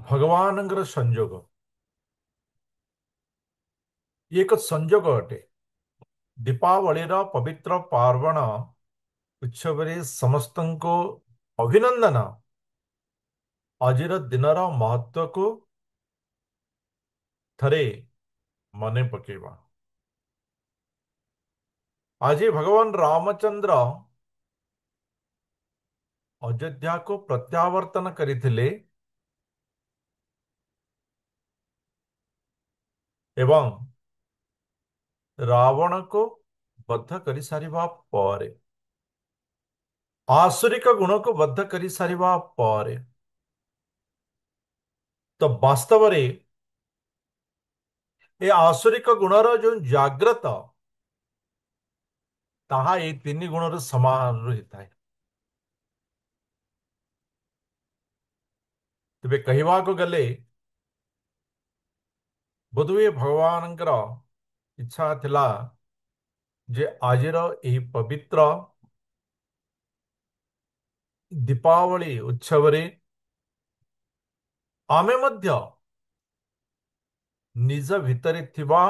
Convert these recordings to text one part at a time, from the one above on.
ଭଗବାନଙ୍କର ସଂଯୋଗ। ଇଏ ଏକ ସଂଯୋଗ ଅଟେ। ଦୀପାବଳିର ପବିତ୍ର ପାର୍ବଣ ଉତ୍ସବରେ ସମସ୍ତଙ୍କୁ ଅଭିନନ୍ଦନ। ଆଜିର ଦିନର ମହତ୍ଵକୁ ଥରେ ମନେ ପକେଇବା। ଆଜି ଭଗବାନ ରାମଚନ୍ଦ୍ର ଅଯୋଧ୍ୟାକୁ ପ୍ରତ୍ୟାବର୍ତ୍ତନ କରିଥିଲେ ଏବଂ ରାବଣକୁ ବଧ କରିସାରିବା ପରେ, ଆସୁରିକ ଗୁଣକୁ ବଧ କରିସାରିବା ପରେ, ତ ବାସ୍ତବରେ ଏ ଆସୁରିକ ଗୁଣର ଯେଉଁ ଜାଗ୍ରତ, ତାହା ଏଇ ତିନି ଗୁଣର ସମାନ ରହିଥାଏ। ତେବେ କହିବାକୁ ଗଲେ ବୋଧହୁଏ ଭଗବାନଙ୍କର ଇଚ୍ଛା ଥିଲା ଯେ ଆଜିର ଏହି ପବିତ୍ର ଦୀପାବଳି ଉତ୍ସବରେ ଆମେ ମଧ୍ୟ ନିଜ ଭିତରେ ଥିବା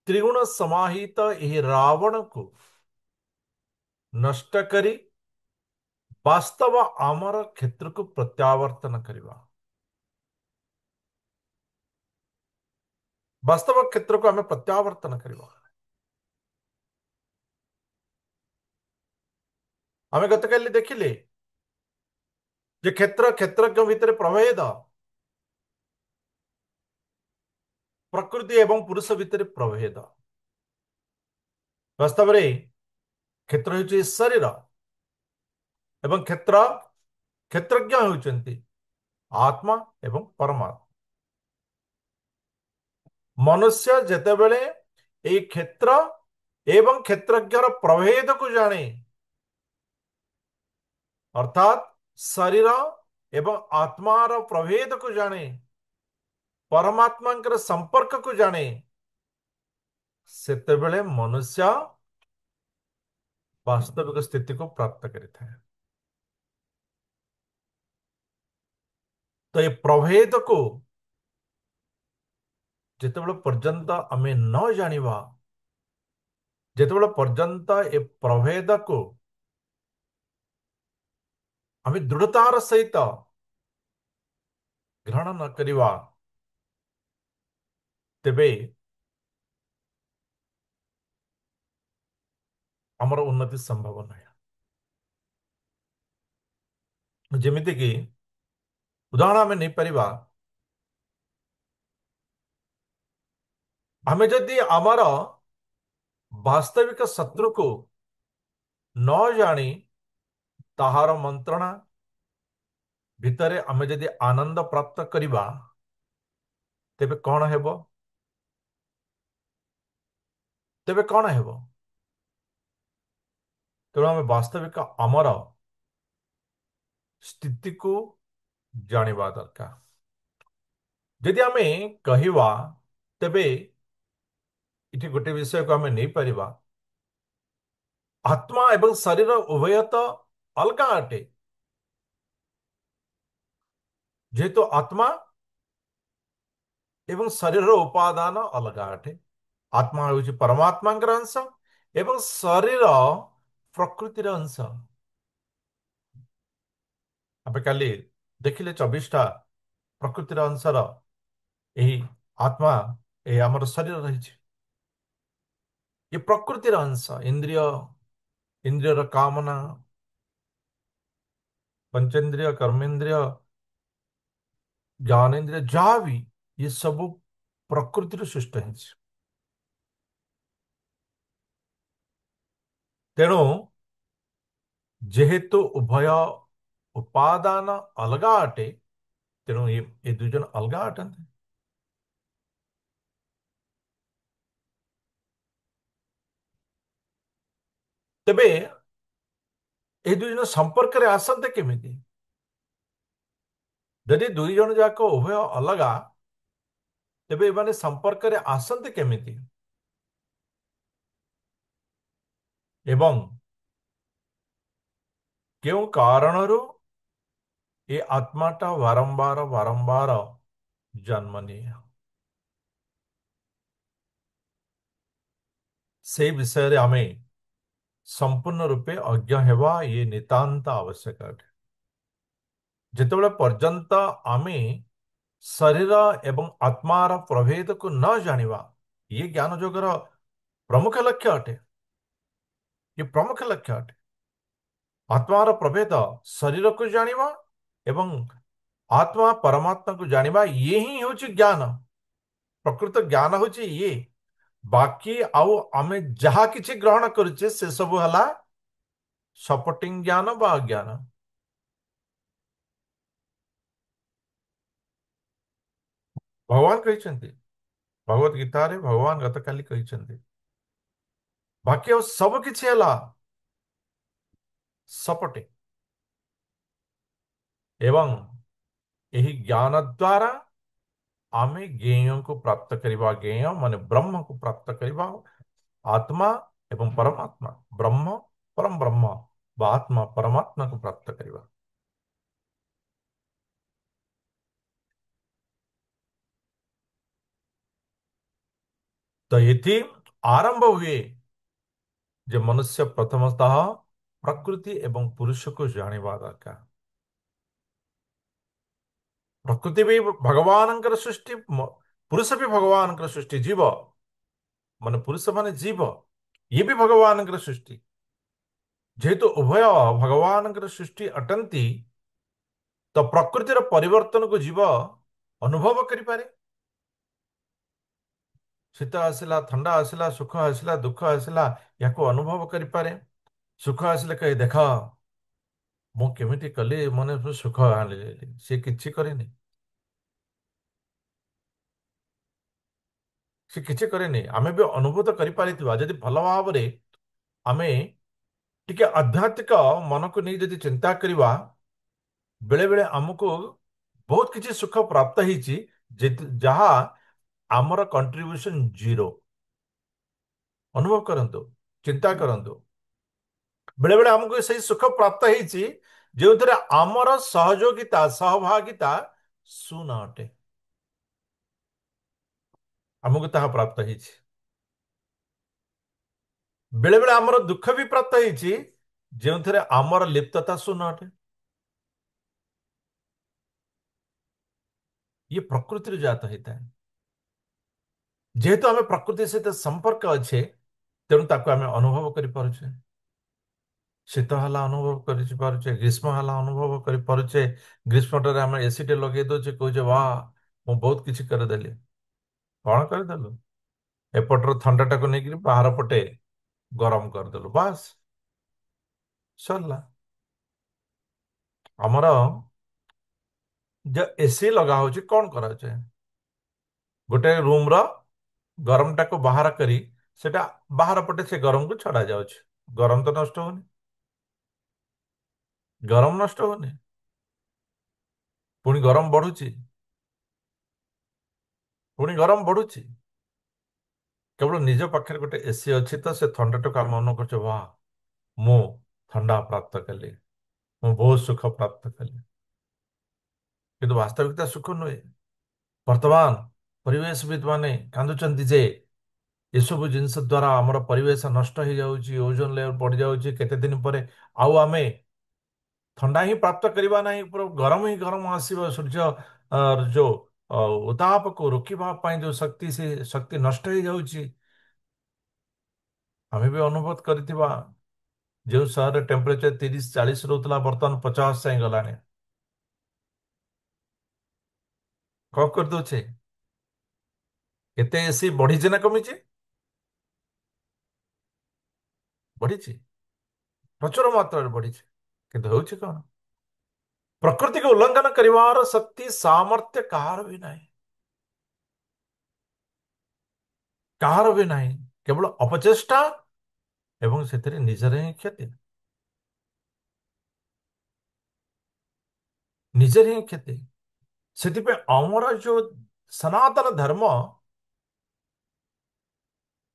ତ୍ରିଗୁଣ ସମାହିତ ଏହି ରାବଣକୁ ନଷ୍ଟ କରି ବାସ୍ତବ ଆମର କ୍ଷେତ୍ରକୁ ପ୍ରତ୍ୟାବର୍ତ୍ତନ କରିବା। ବାସ୍ତବ କ୍ଷେତ୍ରକୁ ଆମେ ପ୍ରତ୍ୟାବର୍ତ୍ତନ କରିବା। ଆମେ ଗତକାଲି ଦେଖିଲେ ଯେ କ୍ଷେତ୍ର କ୍ଷେତ୍ରଜ୍ଞ ଭିତରେ ପ୍ରଭେଦ, ପ୍ରକୃତି ଏବଂ ପୁରୁଷ ଭିତରେ ପ୍ରଭେଦ। ବାସ୍ତବରେ କ୍ଷେତ୍ର ହେଉଛି ଶରୀର ଏବଂ କ୍ଷେତ୍ରଜ୍ଞ ହେଉଛନ୍ତି ଆତ୍ମା ଏବଂ ପରମାତ୍ମା। ମନୁଷ୍ୟ ଯେତେବେଳେ ଏହି କ୍ଷେତ୍ର ଏବଂ କ୍ଷେତ୍ରଜ୍ଞର ପ୍ରଭେଦକୁ ଜାଣେ, ଅର୍ଥାତ୍ ଶରୀର ଏବଂ ଆତ୍ମାର ପ୍ରଭେଦକୁ ଜାଣେ, ପରମାତ୍ମାଙ୍କର ସମ୍ପର୍କକୁ ଜାଣେ, ସେତେବେଳେ ମନୁଷ୍ୟ ବାସ୍ତବିକ ସ୍ଥିତିକୁ ପ୍ରାପ୍ତ କରିଥାଏ। ତ ଏ ପ୍ରଭେଦକୁ ଯେତେବେଳେ ପର୍ଯ୍ୟନ୍ତ ଆମେ ନ ଜାଣିବା, ଯେତେବେଳେ ପର୍ଯ୍ୟନ୍ତ ଏ ପ୍ରଭେଦକୁ ଆମେ ଦୃଢ଼ତାର ସହିତ ଗ୍ରହଣ ନ କରିବା, ତେବେ ଆମର ଉନ୍ନତି ସମ୍ଭବ ନାହିଁ। ଯେମିତିକି ଉଦାହରଣ ଆମେ ନେଇପାରିବା, ଆମେ ଯଦି ଆମର ବାସ୍ତବିକ ଶତ୍ରୁକୁ ନ ଜାଣି ତାହାର ମନ୍ତ୍ରଣା ଭିତରେ ଆମେ ଯଦି ଆନନ୍ଦ ପ୍ରାପ୍ତ କରିବା, ତେବେ କଣ ହେବ? ତେବେ କଣ ହେବ? ତେଣୁ ଆମେ ବାସ୍ତବିକ ଆମର ସ୍ଥିତିକୁ ଜାଣିବା ଦରକାର। ଯଦି ଆମେ କହିବା, ତେବେ ଏଠି ଗୋଟେ ବିଷୟକୁ ଆମେ ନେଇପାରିବା, ଆତ୍ମା ଏବଂ ଶରୀର ଉଭୟ ତ ଅଲଗା ଅଟେ। ଯେହେତୁ ଆତ୍ମା ଏବଂ ଶରୀରର ଉପାଦାନ ଅଲଗା ଅଟେ। ଆତ୍ମା ହେଉଛି ପରମାତ୍ମାଙ୍କର ଅଂଶ ଏବଂ ଶରୀର ପ୍ରକୃତିର ଅଂଶ। ଆମେ କାଲି ଦେଖିଲେ 24ଟା ପ୍ରକୃତିର ଅଂଶର ଏହି ଆତ୍ମା, ଏହି ଆମର ଶରୀର ରହିଛି। ଏ ପ୍ରକୃତିର ଅଂଶ। ଇନ୍ଦ୍ରିୟର କାମନା, ପଞ୍ଚେନ୍ଦ୍ରିୟ, କର୍ମେନ୍ଦ୍ରିୟ, ଜ୍ଞାନେନ୍ଦ୍ରିୟ, ଯାହା ବି, ଏ ସବୁ ପ୍ରକୃତିରୁ ସୃଷ୍ଟ ହେଇଛି। ତେଣୁ ଯେହେତୁ ଉଭୟ ଉପାଦାନ ଅଲଗା ଅଟେ, ତେଣୁ ଏ ଦୁଇ ଜଣ ଅଲଗା ଅଟନ୍ତି। ତେବେ ଏ ଦୁଇ ଜଣ ସମ୍ପର୍କରେ ଆସନ୍ତେ କେମିତି? ଯଦି ଦୁଇ ଜଣ ଯାକ ଉଭୟ ଅଲଗା, ତେବେ ଏମାନେ ସମ୍ପର୍କରେ ଆସନ୍ତେ କେମିତି? ଏବଂ କେଉଁ କାରଣରୁ ଏ ଆତ୍ମାଟା ବାରମ୍ବାର ବାରମ୍ବାର ଜନ୍ମ ନିଏ। ସେଇ ବିଷୟରେ ଆମେ ସମ୍ପୂର୍ଣ୍ଣ ରୂପେ ଅଜ୍ଞ ହେବା ଇଏ ନିତାନ୍ତ ଆବଶ୍ୟକ ଅଟେ। ଯେତେବେଳେ ପର୍ଯ୍ୟନ୍ତ ଆମେ ଶରୀର ଏବଂ ଆତ୍ମାର ପ୍ରଭେଦକୁ ନ ଜାଣିବା, ଇଏ ଜ୍ଞାନ ଯୋଗର ପ୍ରମୁଖ ଲକ୍ଷ୍ୟ ଅଟେ। ଇଏ ପ୍ରମୁଖ ଲକ୍ଷ୍ୟ ଅଟେ। ଆତ୍ମାର ପ୍ରଭେଦ ଶରୀରକୁ ଜାଣିବା ଏବଂ ଆତ୍ମା ପରମାତ୍ମାକୁ ଜାଣିବା, ଇଏ ହିଁ ହେଉଛି ଜ୍ଞାନ। ପ୍ରକୃତ ଜ୍ଞାନ ହେଉଛି ଇଏ। ବାକି ଆଉ ଆମେ ଯାହା କିଛି ଗ୍ରହଣ କରୁଛେ ସେ ସବୁ ହେଲା ସପୋର୍ଟିଂ ଜ୍ଞାନ ବା ଅଜ୍ଞାନ। ଭଗବାନ କହିଛନ୍ତି, ଭଗବତ ଗୀତାରେ ଭଗବାନ ଗତକାଲି କହିଛନ୍ତି, ବାକି ଆଉ ସବୁ କିଛି ହେଲା ସପୋର୍ଟିଂ। ଏବଂ ଏହି ଜ୍ଞାନ ଦ୍ୱାରା ଆମେ ଜ୍ଞେୟକୁ ପ୍ରାପ୍ତ କରିବା। ଜ୍ଞେୟ ମାନେ ବ୍ରହ୍ମକୁ ପ୍ରାପ୍ତ କରିବା। ଆତ୍ମା ଏବଂ ପରମାତ୍ମା, ବ୍ରହ୍ମ ପରମ ବ୍ରହ୍ମ ବା ଆତ୍ମା ପରମାତ୍ମାକୁ ପ୍ରାପ୍ତ କରିବା। ତ ଏଠି ଆରମ୍ଭ ହୁଏ ଯେ ମନୁଷ୍ୟ ପ୍ରଥମତଃ ପ୍ରକୃତି ଏବଂ ପୁରୁଷକୁ ଜାଣିବା ଦରକାର। ପ୍ରକୃତି ବି ଭଗବାନଙ୍କର ସୃଷ୍ଟି, ପୁରୁଷ ବି ଭଗବାନଙ୍କର ସୃଷ୍ଟି। ଜୀବ ମାନେ ପୁରୁଷ ମାନେ ଜୀବ, ଇଏ ବି ଭଗବାନଙ୍କର ସୃଷ୍ଟି। ଯେହେତୁ ଉଭୟ ଭଗବାନଙ୍କର ସୃଷ୍ଟି ଅଟନ୍ତି, ତ ପ୍ରକୃତିର ପରିବର୍ତ୍ତନକୁ ଜୀବ ଅନୁଭବ କରିପାରେ। ଶୀତ ଆସିଲା, ଥଣ୍ଡା ଆସିଲା, ସୁଖ ଆସିଲା, ଦୁଃଖ ଆସିଲା, ଏହାକୁ ଅନୁଭବ କରିପାରେ। ସୁଖ ଆସିଲେ କହେ, ଦେଖ ମୁଁ କେମିତି କଲି, ମନେ ସୁଖ ଆଣିଲି। ସେ କିଛି କରିନି। ସେ କିଛି କରେନି। ଆମେ ବି ଅନୁଭୂତ କରିପାରିଥିବା ଯଦି ଭଲ ଭାବରେ ଆମେ ଟିକେ ଆଧ୍ୟାତ୍ମିକ ମନକୁ ନେଇ ଯଦି ଚିନ୍ତା କରିବା, ବେଳେ ବେଳେ ଆମକୁ ବହୁତ କିଛି ସୁଖ ପ୍ରାପ୍ତ ହେଇଛି ଯାହା ଆମର କଣ୍ଟ୍ରିବ୍ୟୁସନ ଜିରୋ। ଅନୁଭବ କରନ୍ତୁ, ଚିନ୍ତା କରନ୍ତୁ। ବେଳେ ବେଳେ ଆମକୁ ସେଇ ସୁଖ ପ୍ରାପ୍ତ ହେଇଛି ଯେଉଁଥିରେ ଆମର ସହଯୋଗିତା ସହଭାଗିତା ଶୂନ ଅଟେ। ଆମକୁ ତାହା ପ୍ରାପ୍ତ ହେଇଛି। ବେଳେ ବେଳେ ଆମର ଦୁଃଖ ବି ପ୍ରାପ୍ତ ହେଇଛି ଯେଉଁଥିରେ ଆମର ଲିପ୍ତତା ଶୂନ ଅଟେ। ଇଏ ପ୍ରକୃତିରୁ ଜାତ ହେଇଥାଏ। ଯେହେତୁ ଆମେ ପ୍ରକୃତି ସହିତ ସମ୍ପର୍କ ଅଛେ, ତେଣୁ ତାକୁ ଆମେ ଅନୁଭବ କରିପାରୁଛେ। ଶୀତ ହେଲା ଅନୁଭବ କରିପାରୁଛେ, ଗ୍ରୀଷ୍ମ ହେଲା ଅନୁଭବ କରିପାରୁଛେ। ଗ୍ରୀଷ୍ମଟାରେ ଆମେ ଏସି ଟେ ଲଗେଇ ଦଉଛେ, କହୁଛେ ବା ମୁଁ ବହୁତ କିଛି କରିଦେଲି। କଣ କରିଦେଲୁ? ଏପଟର ଥଣ୍ଡାଟାକୁ ନେଇକିରି ବାହାର ପଟେ ଗରମ କରିଦେଲୁ, ବାସ୍ ସରିଲା। ଆମର ଯେ ଏସି ଲଗା ହଉଛି, କଣ କରାଯାଏ? ଗୋଟେ ରୁମର ଗରମଟାକୁ ବାହାର କରି ସେଟା ବାହାର ପଟେ ସେ ଗରମକୁ ଛଡା ଯାଉଛି। ଗରମ ତ ନଷ୍ଟ ହଉନି। ଗରମ ନଷ୍ଟ ହଉନି, ପୁଣି ଗରମ ବଢୁଛି। ପୁଣି ଗରମ ବଢୁଛି। କେବଳ ନିଜ ପାଖରେ ଗୋଟେ ଏସି ଅଛି ତ ସେ ଥଣ୍ଡାଟାକୁ ଆମେ ମନେ କରୁଛେ, ବା ମୁଁ ଥଣ୍ଡା ପ୍ରାପ୍ତ କଲି, ମୁଁ ବହୁତ ସୁଖ ପ୍ରାପ୍ତ କଲି। କିନ୍ତୁ ବାସ୍ତବିକତା ସୁଖ ନୁହେଁ। ବର୍ତ୍ତମାନ ପରିବେଶବିତ ମାନେ କାନ୍ଦୁଛନ୍ତି ଯେ ଏସବୁ ଜିନିଷ ଦ୍ୱାରା ଆମର ପରିବେଶ ନଷ୍ଟ ହେଇଯାଉଛି, ଓଜୋନ ଲେୟର ବଢିଯାଉଛି। କେତେ ଦିନ ପରେ ଆଉ ଆମେ ଥଣ୍ଡା ହିଁ ପ୍ରାପ୍ତ କରିବା ନାହିଁ, ପୁରା ଗରମ ହିଁ ଗରମ ଆସିବ। ସୂର୍ଯ୍ୟ ଯୋଉ ଉତ୍ତାପକୁ ରୋକିବା ପାଇଁ ଯୋଉ ଶକ୍ତି, ସେ ଶକ୍ତି ନଷ୍ଟ ହେଇଯାଉଛି। ଆମେ ବି ଅନୁଭବ କରିଥିବା, ଯେଉଁ ସହରରେ ଟେମ୍ପରେଚର 30-40 ରହୁଥିଲା, ବର୍ତ୍ତମାନ 50 ଯାଇ ଗଲାଣି। କଣ କରିଦଉଛେ? କେତେ ଏସି ବଢିଛି ନା କମିଛି? ବଢିଛି, ପ୍ରଚୁର ମାତ୍ରାରେ ବଢିଛି। କିନ୍ତୁ ହେଉଛି କଣ? ପ୍ରକୃତିକୁ ଉଲ୍ଲଂଘନ କରିବାର ଶକ୍ତି ସାମର୍ଥ୍ୟ କାହାର ବି ନାହିଁ। କାହାର ବି ନାହିଁ। କେବଳ ଅପଚେଷ୍ଟା ଏବଂ ସେଥିରେ ନିଜର ହିଁ କ୍ଷତି। ନିଜର ହିଁ କ୍ଷତି। ସେଥିପାଇଁ ଆମର ଯୋଉ ସନାତନ ଧର୍ମ,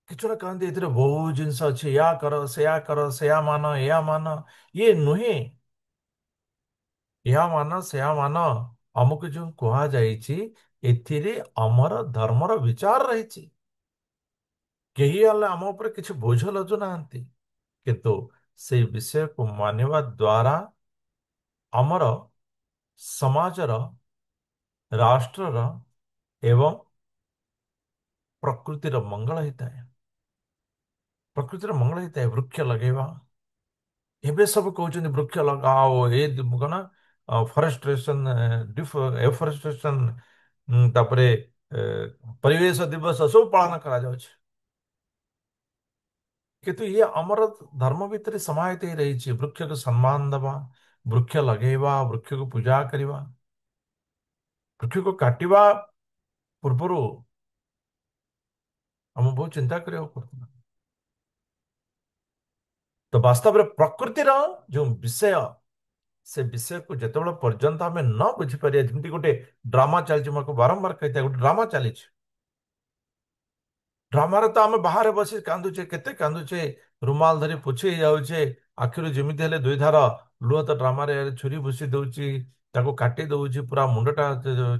କିଛି ଜଣ କହନ୍ତି ଏଥିରେ ବହୁତ ଜିନିଷ ଅଛି, ୟା କର, ସେୟା କର, ସେୟା ମାନ, ଏୟା ମାନ। ଇଏ ନୁହେଁ। ଏହା ମାନ ସେୟା ମାନ, ଆମକୁ ଯୋଉ କୁହାଯାଇଛି ଏଥିରେ ଆମର ଧର୍ମର ବିଚାର ରହିଛି। କେହି ହେଲେ ଆମ ଉପରେ କିଛି ବୋଝ ଲଦୁ ନାହାନ୍ତି। କିନ୍ତୁ ସେଇ ବିଷୟକୁ ମାନିବା ଦ୍ୱାରା ଆମର ସମାଜର, ରାଷ୍ଟ୍ରର ଏବଂ ପ୍ରକୃତିର ମଙ୍ଗଳ ହେଇଥାଏ। ପ୍ରକୃତିର ମଙ୍ଗଳ ହେଇଥାଏ। ବୃକ୍ଷ ଲଗେଇବା, ଏବେ ସବୁ କହୁଛନ୍ତି ବୃକ୍ଷ ଲଗାଅ, କଣ ଫରେଷ୍ଟ୍ରେସନ, ଏଫରେଷ୍ଟ୍ରେସନ, ତାପରେ ପରିବେଶ ଦିବସ ସବୁ ପାଳନ କରାଯାଉଛି। କିନ୍ତୁ ଇଏ ଆମର ଧର୍ମ ଭିତରେ ସମାହିତ ହେଇ ରହିଛି। ବୃକ୍ଷକୁ ସମ୍ମାନ ଦେବା, ବୃକ୍ଷ ଲଗେଇବା, ବୃକ୍ଷକୁ ପୂଜା କରିବା। ବୃକ୍ଷକୁ କାଟିବା ପୂର୍ବରୁ ଆମକୁ ବହୁତ ଚିନ୍ତା କରିବାକୁ ପଡୁଥିଲା। ତ ବାସ୍ତବରେ ପ୍ରକୃତିର ଯେଉଁ ବିଷୟ, ସେ ବିଷୟକୁ ଯେତେବେଳେ ପର୍ଯ୍ୟନ୍ତ ଆମେ ନ ବୁଝିପାରିବା, ଯେମିତି ଗୋଟେ ଡ୍ରାମା ଚାଲିଛି, ମୁଁ ବାରମ୍ବାର କହିଥାଏ, ଗୋଟେ ଡ୍ରାମା ଚାଲିଛି। ଡ୍ରାମାରେ ତ ଆମେ ବାହାରେ ବସି କାନ୍ଦୁଛେ, କେତେ କାନ୍ଦୁଛେ, ରୁମାଲ ଧରି ପୋଛି ଯାଉଛେ, ଆଖିରୁ ଯେମିତି ହେଲେ ଦୁଇ ଧାର ଲୁହ ତ ଡ୍ରାମାରେ ଛୁରୀ ଭୁଷି ଦଉଛି, ତାକୁ କାଟି ଦଉଛି, ପୁରା ମୁଣ୍ଡଟା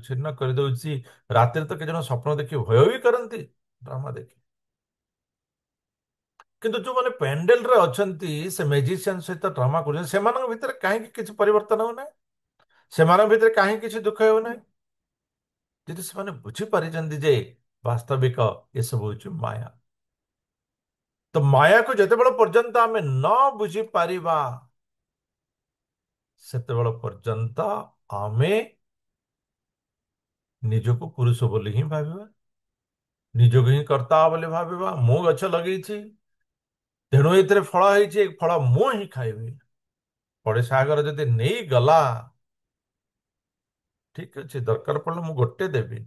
ଛିନ୍ନ କରିଦଉଛି। ରାତିରେ ତ କେତେ ଜଣ ସ୍ୱପ୍ନ ଦେଖି ଭୟ ବି କରନ୍ତି ଡ୍ରାମା ଦେଖି। କିନ୍ତୁ ଯୋଉମାନେ ପ୍ୟାଣ୍ଡେଲରେ ଅଛନ୍ତି, ସେ ମ୍ୟାଜିସିଆନ ସହିତ ଡ୍ରାମା କରୁଛନ୍ତି, ସେମାନଙ୍କ ଭିତରେ କାହିଁକି କିଛି ପରିବର୍ତ୍ତନ ହଉନାହିଁ? ସେମାନଙ୍କ ଭିତରେ କାହିଁକି କିଛି ଦୁଃଖ ହେଉନାହିଁ? ଯଦି ସେମାନେ ବୁଝିପାରିଛନ୍ତି ଯେ ବାସ୍ତବିକ ଏସବୁ ହଉଛି ମାୟା। ତ ମାୟାକୁ ଯେତେବେଳେ ପର୍ଯ୍ୟନ୍ତ ଆମେ ନ ବୁଝିପାରିବା, ସେତେବେଳେ ପର୍ଯ୍ୟନ୍ତ ଆମେ ନିଜକୁ ପୁରୁଷ ବୋଲି ହିଁ ଭାବିବା, ନିଜକୁ ହିଁ କର୍ତ୍ତା ବୋଲି ଭାବିବା। ମୁଁ ଗଛ ଲଗେଇଛି, ତେଣୁ ଏଥିରେ ଫଳ ହେଇଛି, ଏ ଫଳ ମୁଁ ହିଁ ଖାଇବି। ପଡ଼ିଶା ଘର ଯଦି ନେଇଗଲା, ଠିକ ଅଛି, ଦରକାର ପଡ଼ିଲେ ମୁଁ ଗୋଟେ ଦେବି।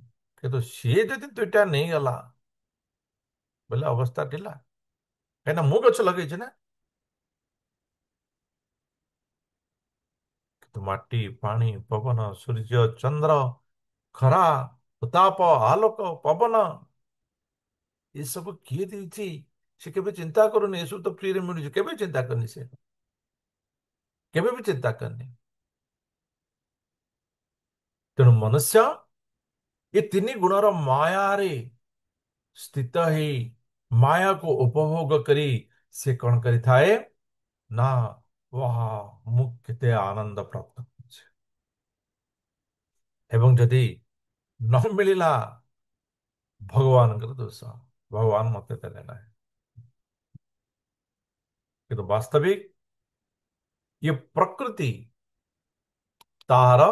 କିନ୍ତୁ ସିଏ ଯଦି ଦୁଇଟା ନେଇଗଲା, ବୋଲେ ଅବସ୍ଥା ଢିଲା। କାହିଁକିନା ମୁଁ ଗଛ ଲଗେଇଛି ନା। କିନ୍ତୁ ମାଟି, ପାଣି, ପବନ, ସୂର୍ଯ୍ୟ, ଚନ୍ଦ୍ର, ଖରା, ଉତ୍ତାପ, ଆଲୋକ, ପବନ, ଏସବୁ କିଏ ଦେଇଛି? ସେ କେବେ ଚିନ୍ତା କରୁନି। ଏସବୁ ତ ଫ୍ରିରେ ମିଳୁଛି, କେବେ ଚିନ୍ତା କରିନି ସେ, କେବେ ବି ଚିନ୍ତା କରିନି। ତେଣୁ ମନୁଷ୍ୟ ଏ ତିନି ଗୁଣର ମାୟାରେ ସ୍ଥିତ ହେଇ, ମାୟାକୁ ଉପଭୋଗ କରି ସେ କଣ କରିଥାଏ ନା, ବାହ, ମୁଁ କେତେ ଆନନ୍ଦ ପ୍ରାପ୍ତ କରୁଛି। ଏବଂ ଯଦି ନ ମିଳିଲା, ଭଗବାନଙ୍କର ଦୋଷ, ଭଗବାନ ମତେ ଦେଲେ ନାହିଁ। କିନ୍ତୁ ବାସ୍ତବିକ ये ପ୍ରକୃତି ତାହାର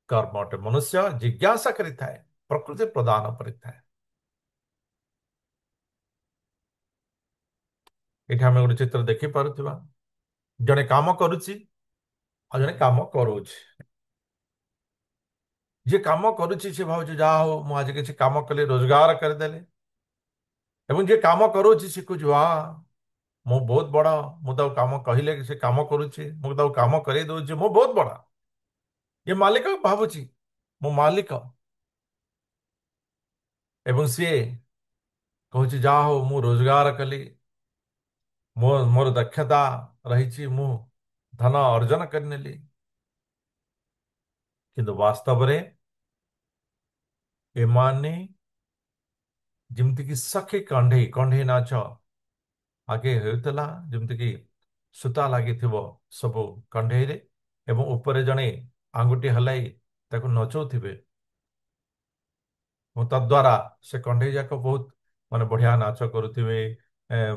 କର୍ମ ଅଟେ। ମନୁଷ୍ୟ ଜିଜ୍ଞାସା କରିଥାଏ, ପ୍ରକୃତି ପ୍ରଦାନ କରିଥାଏ। ଏଠି ଆମେ ଗୋଟେ ଚିତ୍ର ଦେଖିପାରୁଥିବା, ଜଣେ କାମ କରୁଛି ଆଉ ଜଣେ କାମ କରୁଛି। ଯିଏ କାମ କରୁଛି ସେ ଭାବୁଛି ଯାହା ହଉ ମୁଁ ଆଜି କିଛି କାମ କଲି, ରୋଜଗାର କରିଦେଲି। ଏବଂ ଯିଏ କାମ କରୁଛି ସେ କହୁଛି ବା, ମୁଁ ବହୁତ ବଡ଼, ମୁଁ ତାକୁ କାମ କହିଲେ ସେ କାମ କରୁଛି, ମୁଁ ତାକୁ କାମ କରେଇ ଦଉଛି, ମୁଁ ବହୁତ ବଡ଼। ଏ ମାଲିକ ଭାବୁଛି ମୁଁ ମାଲିକ, ଏବଂ ସିଏ କହୁଛି ଯାହା ହଉ ମୁଁ ରୋଜଗାର କଲି, ମୋର ଦକ୍ଷତା ରହିଛି, ମୁଁ ଧନ ଅର୍ଜନ କରିନେଲି। କିନ୍ତୁ ବାସ୍ତବରେ ଏମାନେ ଯେମିତିକି ସଖୀ କଣ୍ଢେଇ, କଣ୍ଢେଇ ନାଚ ଆଗେ ହେଉଥିଲା, ଯେମିତିକି ସୂତା ଲାଗିଥିବ ସବୁ କଣ୍ଢେଇରେ, ଏବଂ ଉପରେ ଜଣେ ଆଙ୍ଗୁଠି ହଲାଇ ତାକୁ ନଚଉଥିବେ, ଏବଂ ତଦ୍ୱାରା ସେ କଣ୍ଢେଇ ଯାକ ବହୁତ ମାନେ ବଢିଆ ନାଚ କରୁଥିବେ,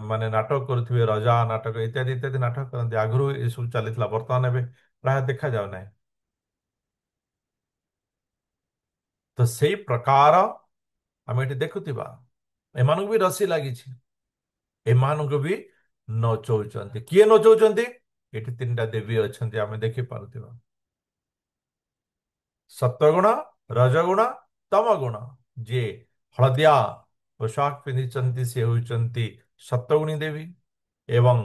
ମାନେ ନାଟକ କରୁଥିବେ, ରଜା ନାଟକ ଇତ୍ୟାଦି ଇତ୍ୟାଦି ନାଟକ କରନ୍ତି। ଆଗରୁ ଏସବୁ ଚାଲିଥିଲା, ବର୍ତ୍ତମାନ ଏବେ ପ୍ରାୟ ଦେଖାଯାଉ ନାହିଁ। ତ ସେଇ ପ୍ରକାର ଆମେ ଏଠି ଦେଖୁଥିବା, ଏମାନଙ୍କୁ ବି ରସି ଲାଗିଛି, ଏମାନଙ୍କୁ ବି ନଚଉଛନ୍ତି। କିଏ ନଚଉଛନ୍ତି? ଏଠି ତିନିଟା ଦେବୀ ଅଛନ୍ତି, ଆମେ ଦେଖିପାରୁଥିବା। ସତ୍ୱଗୁଣ, ରଜଗୁଣ, ତମଗୁଣ। ଯିଏ ହଳଦିଆ ପୋଷାକ ପିନ୍ଧିଛନ୍ତି ସେ ହେଉଛନ୍ତି ସତ୍ୱଗୁଣୀ ଦେବୀ, ଏବଂ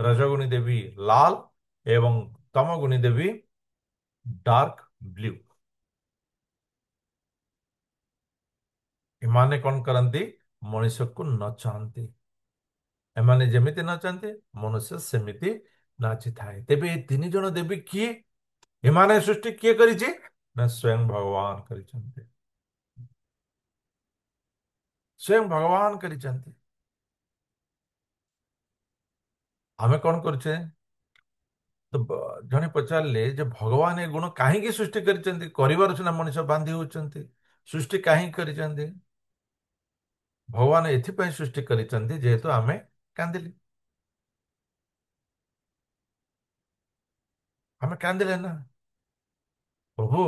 ରଜଗୁଣୀ ଦେବୀ ଲାଲ, ଏବଂ ତମଗୁଣୀ ଦେବୀ ଡାର୍କ ବ୍ଲୁ। ଏମାନେ କଣ କରନ୍ତି? ମଣିଷକୁ ନଚାନ୍ତି। ଏମାନେ ଯେମିତି ନାଚନ୍ତି, ମନୁଷ୍ୟ ସେମିତି ନାଚିଥାଏ। ତେବେ ଏ ତିନି ଜଣ ଦେବୀ କିଏ? ଏମାନେ ସୃଷ୍ଟି କିଏ କରିଛି? ନା ସ୍ୱୟଂ ଭଗବାନ କରିଛନ୍ତି। ସ୍ୱୟଂ ଭଗବାନ କରିଛନ୍ତି। ଆମେ କଣ କରୁଛେ? ତ ଜଣେ ପଚାରିଲେ ଯେ ଭଗବାନ ଏ ଗୁଣ କାହିଁକି ସୃଷ୍ଟି କରିଛନ୍ତି? କରିବାର ସିନା ମଣିଷ ବାନ୍ଧି ହଉଛନ୍ତି, ସୃଷ୍ଟି କାହିଁକି କରିଛନ୍ତି? ଭଗବାନ ଏଥିପାଇଁ ସୃଷ୍ଟି କରିଛନ୍ତି ଯେହେତୁ ଆମେ କାନ୍ଦିଲେ। ଆମେ କାନ୍ଦିଲେ ନା, ପ୍ରଭୁ